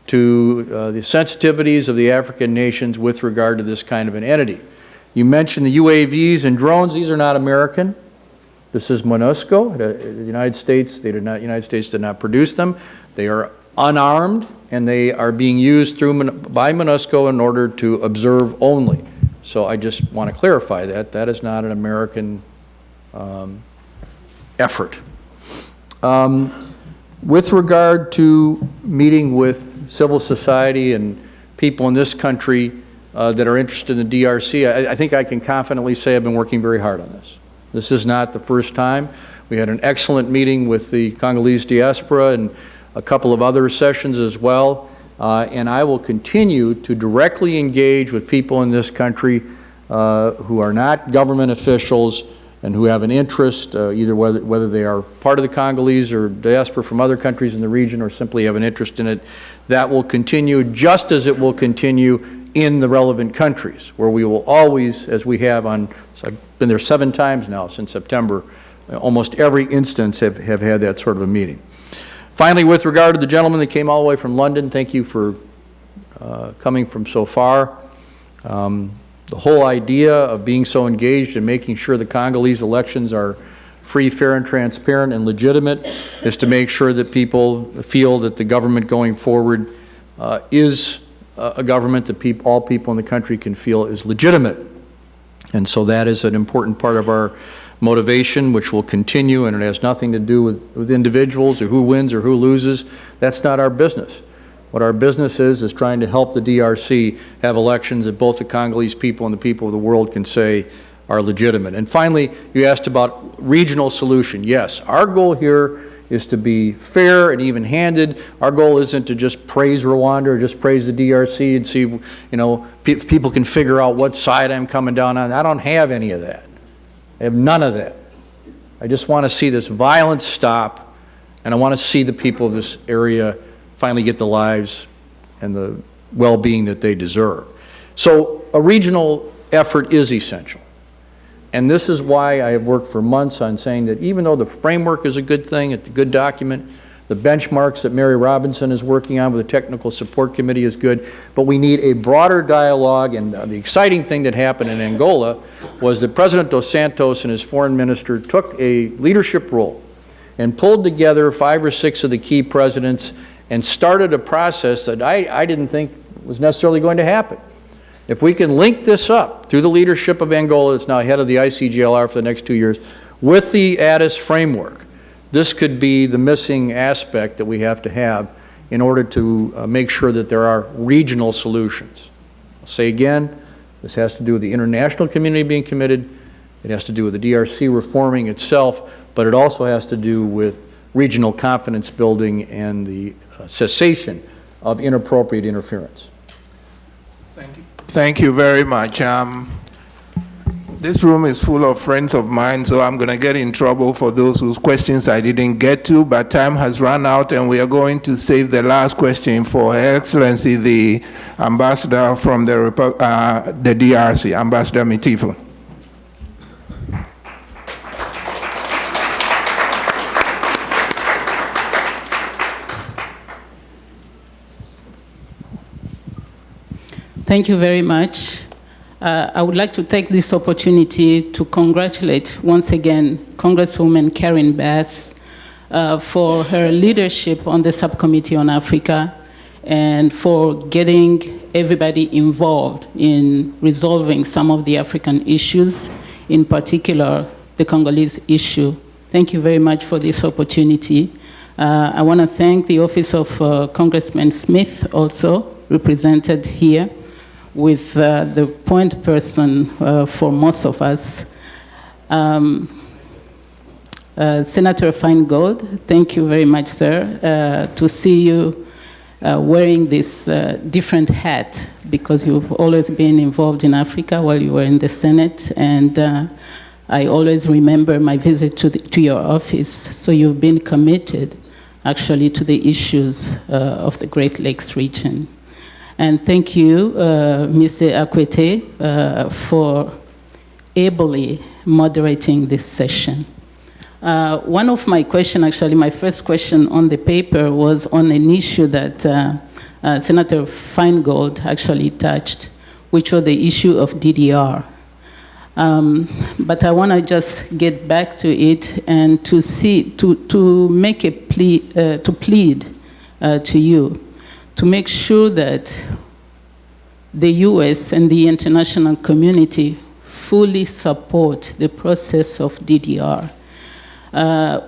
to the sensitivities of the African nations with regard to this kind of an entity. You mentioned the UAVs and drones. These are not American. This is MONUSCO. The United States did not produce them. They are unarmed, and they are being used by MONUSCO in order to observe only. So I just want to clarify that. That is not an American effort. With regard to meeting with civil society and people in this country that are interested in the DRC, I think I can confidently say I've been working very hard on this. This is not the first time. We had an excellent meeting with the Congolese diaspora and a couple of other sessions as well. And I will continue to directly engage with people in this country who are not government officials and who have an interest, either whether they are part of the Congolese or diaspora from other countries in the region or simply have an interest in it. That will continue just as it will continue in the relevant countries, where we will always, as we have on, I've been there 7 times now since September, almost every instance have had that sort of a meeting. Finally, with regard to the gentleman that came all the way from London, thank you for coming from so far. The whole idea of being so engaged and making sure the Congolese elections are free, fair, and transparent and legitimate is to make sure that people feel that the government going forward is a government that all people in the country can feel is legitimate. And so that is an important part of our motivation, which will continue, and it has nothing to do with individuals or who wins or who loses. That's not our business. What our business is trying to help the DRC have elections that both the Congolese people and the people of the world can say are legitimate. And finally, you asked about regional solution. Yes, our goal here is to be fair and even-handed. Our goal isn't to just praise Rwanda or just praise the DRC and see, you know, if people can figure out what side I'm coming down on. I don't have any of that. I have none of that. I just want to see this violence stop, and I want to see the people of this area finally get the lives and the well-being that they deserve. So a regional effort is essential. And this is why I have worked for months on saying that even though the framework is a good thing, it's a good document, the benchmarks that Mary Robinson is working on with the Technical Support Committee is good, but we need a broader dialogue. And the exciting thing that happened in Angola was that President Dos Santos and his foreign minister took a leadership role and pulled together 5 or 6 of the key presidents and started a process that I didn't think was necessarily going to happen. If we can link this up through the leadership of Angola, that's now head of the ICGLR for the next 2 years, with the ADIS framework, this could be the missing aspect that we have to have in order to make sure that there are regional solutions. I'll say again, this has to do with the international community being committed, it has to do with the DRC reforming itself, but it also has to do with regional confidence building and the cessation of inappropriate interference. Thank you very much. This room is full of friends of mine, so I'm going to get in trouble for those whose questions I didn't get to, but time has run out, and we are going to save the last question for Her Excellency, the Ambassador from the DRC, Ambassador Mitifu. Thank you very much. I would like to take this opportunity to congratulate once again Congresswoman Karen Bass for her leadership on the Subcommittee on Africa and for getting everybody involved in resolving some of the African issues, in particular the Congolese issue. Thank you very much for this opportunity. I want to thank the Office of Congressman Smith, also represented here, with the point person for most of us. Senator Feingold, thank you very much, sir, to see you wearing this different hat, because you've always been involved in Africa while you were in the Senate, and I always remember my visit to your office, so you've been committed actually to the issues of the Great Lakes region. And thank you, Mr. Akwete, for ably moderating this session. One of my questions, actually my first question on the paper, was on an issue that Senator Feingold actually touched, which was the issue of DDR. But I want to just get back to it and to make a plea, to plead to you, to make sure that the US and the international community fully support the process of DDR.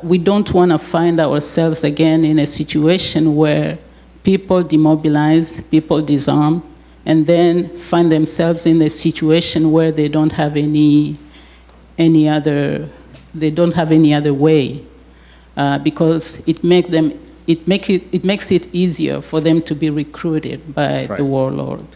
We don't want to find ourselves again in a situation where people demobilize, people disarm, and then find themselves in a situation where they don't have any other way, because it makes it easier for them to be recruited by the warlord.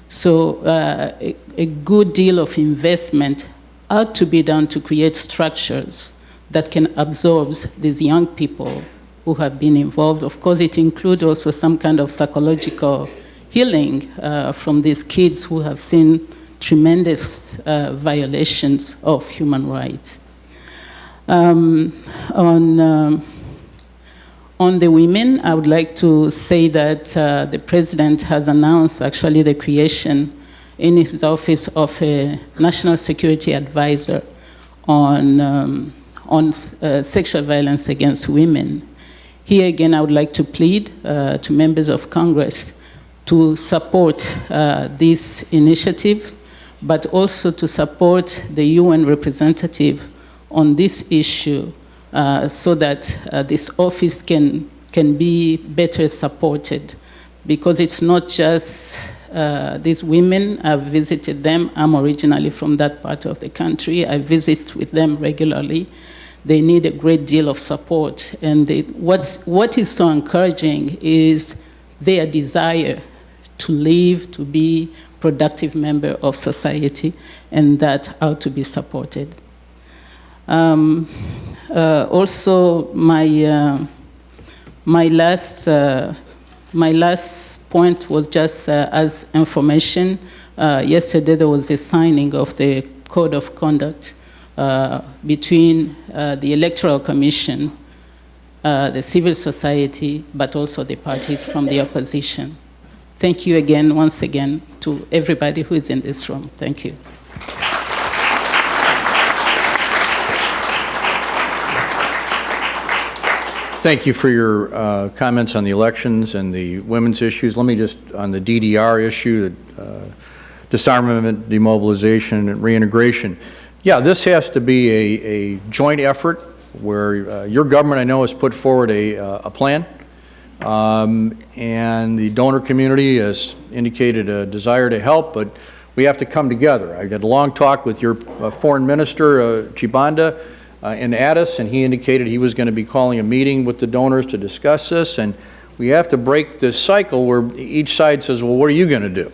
So a good deal of investment ought to be done to create structures that can absorb these young people who have been involved. Of course, it includes also some kind of psychological healing from these kids who have seen tremendous violations of human rights. On the women, I would like to say that the president has announced actually the creation in his office of a national security advisor on sexual violence against women. Here again, I would like to plead to members of Congress to support this initiative, but also to support the UN representative on this issue so that this office can be better supported, because it's not just these women. I've visited them. I'm originally from that part of the country. I visit with them regularly. They need a great deal of support. And what is so encouraging is their desire to live, to be productive member of society, and that ought to be supported. Also, my last point was just as information. Yesterday there was a signing of the Code of Conduct between the Electoral Commission, the civil society, but also the parties from the opposition. Thank you again, once again, to everybody who is in this room. Thank you. Thank you for your comments on the elections and the women's issues. Let me just, on the DDR issue, disarmament, demobilization, and reintegration. Yeah, this has to be a joint effort where your government, I know, has put forward a plan, and the donor community has indicated a desire to help, but we have to come together. I had a long talk with your foreign minister, Chibanda, in Addis, and he indicated he was going to be calling a meeting with the donors to discuss this, and we have to break this cycle where each side says, well, what are you going to do?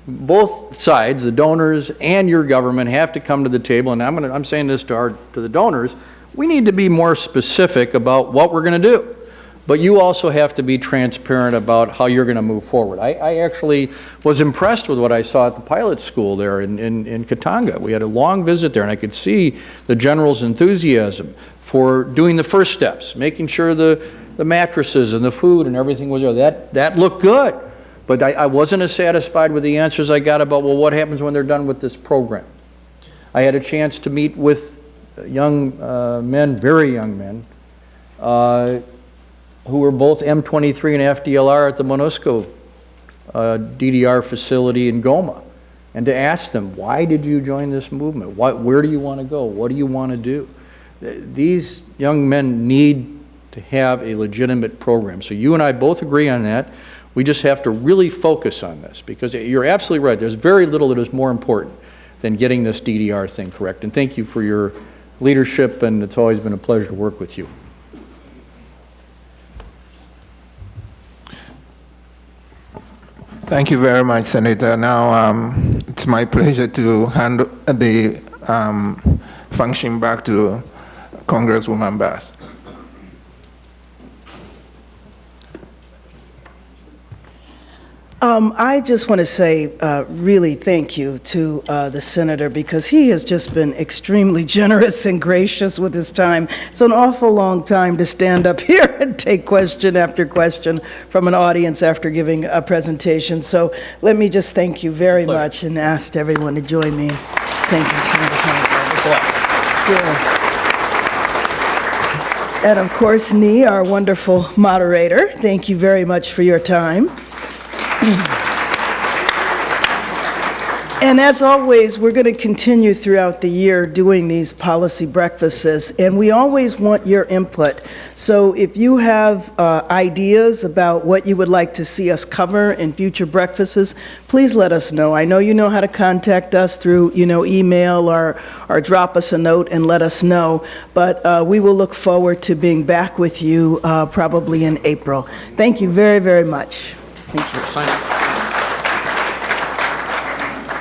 Both sides, the donors and your government, have to come to the table, and I'm saying this to the donors, we need to be more specific about what we're going to do. But you also have to be transparent about how you're going to move forward. I actually was impressed with what I saw at the pilot school there in Katanga. We had a long visit there, and I could see the general's enthusiasm for doing the first steps, making sure the mattresses and the food and everything was there. That looked good. But I wasn't as satisfied with the answers I got about, well, what happens when they're done with this program? I had a chance to meet with young men, very young men, who were both M23 and FDLR at the MONUSCO DDR facility in Goma, and to ask them, why did you join this movement? Where do you want to go? What do you want to do? These young men need to have a legitimate program. So you and I both agree on that. We just have to really focus on this, because you're absolutely right. There's very little that is more important than getting this DDR thing correct. And thank you for your leadership, and it's always been a pleasure to work with you. Thank you very much, Senator. Now it's my pleasure to hand the function back to Congresswoman Bass. I just want to say really thank you to the senator, because he has just been extremely generous and gracious with his time. It's an awful long time to stand up here and take question after question from an audience after giving a presentation. So let me just thank you very much and ask everyone to join me. Thank you, Senator Feingold. And of course, Nee, our wonderful moderator, thank you very much for your time. And as always, we're going to continue throughout the year doing these policy breakfasts, and we always want your input. So if you have ideas about what you would like to see us cover in future breakfasts, please let us know. I know you know how to contact us through, email or drop us a note and let us know, but we will look forward to being back with you probably in April. Thank you very, very much. Thank you.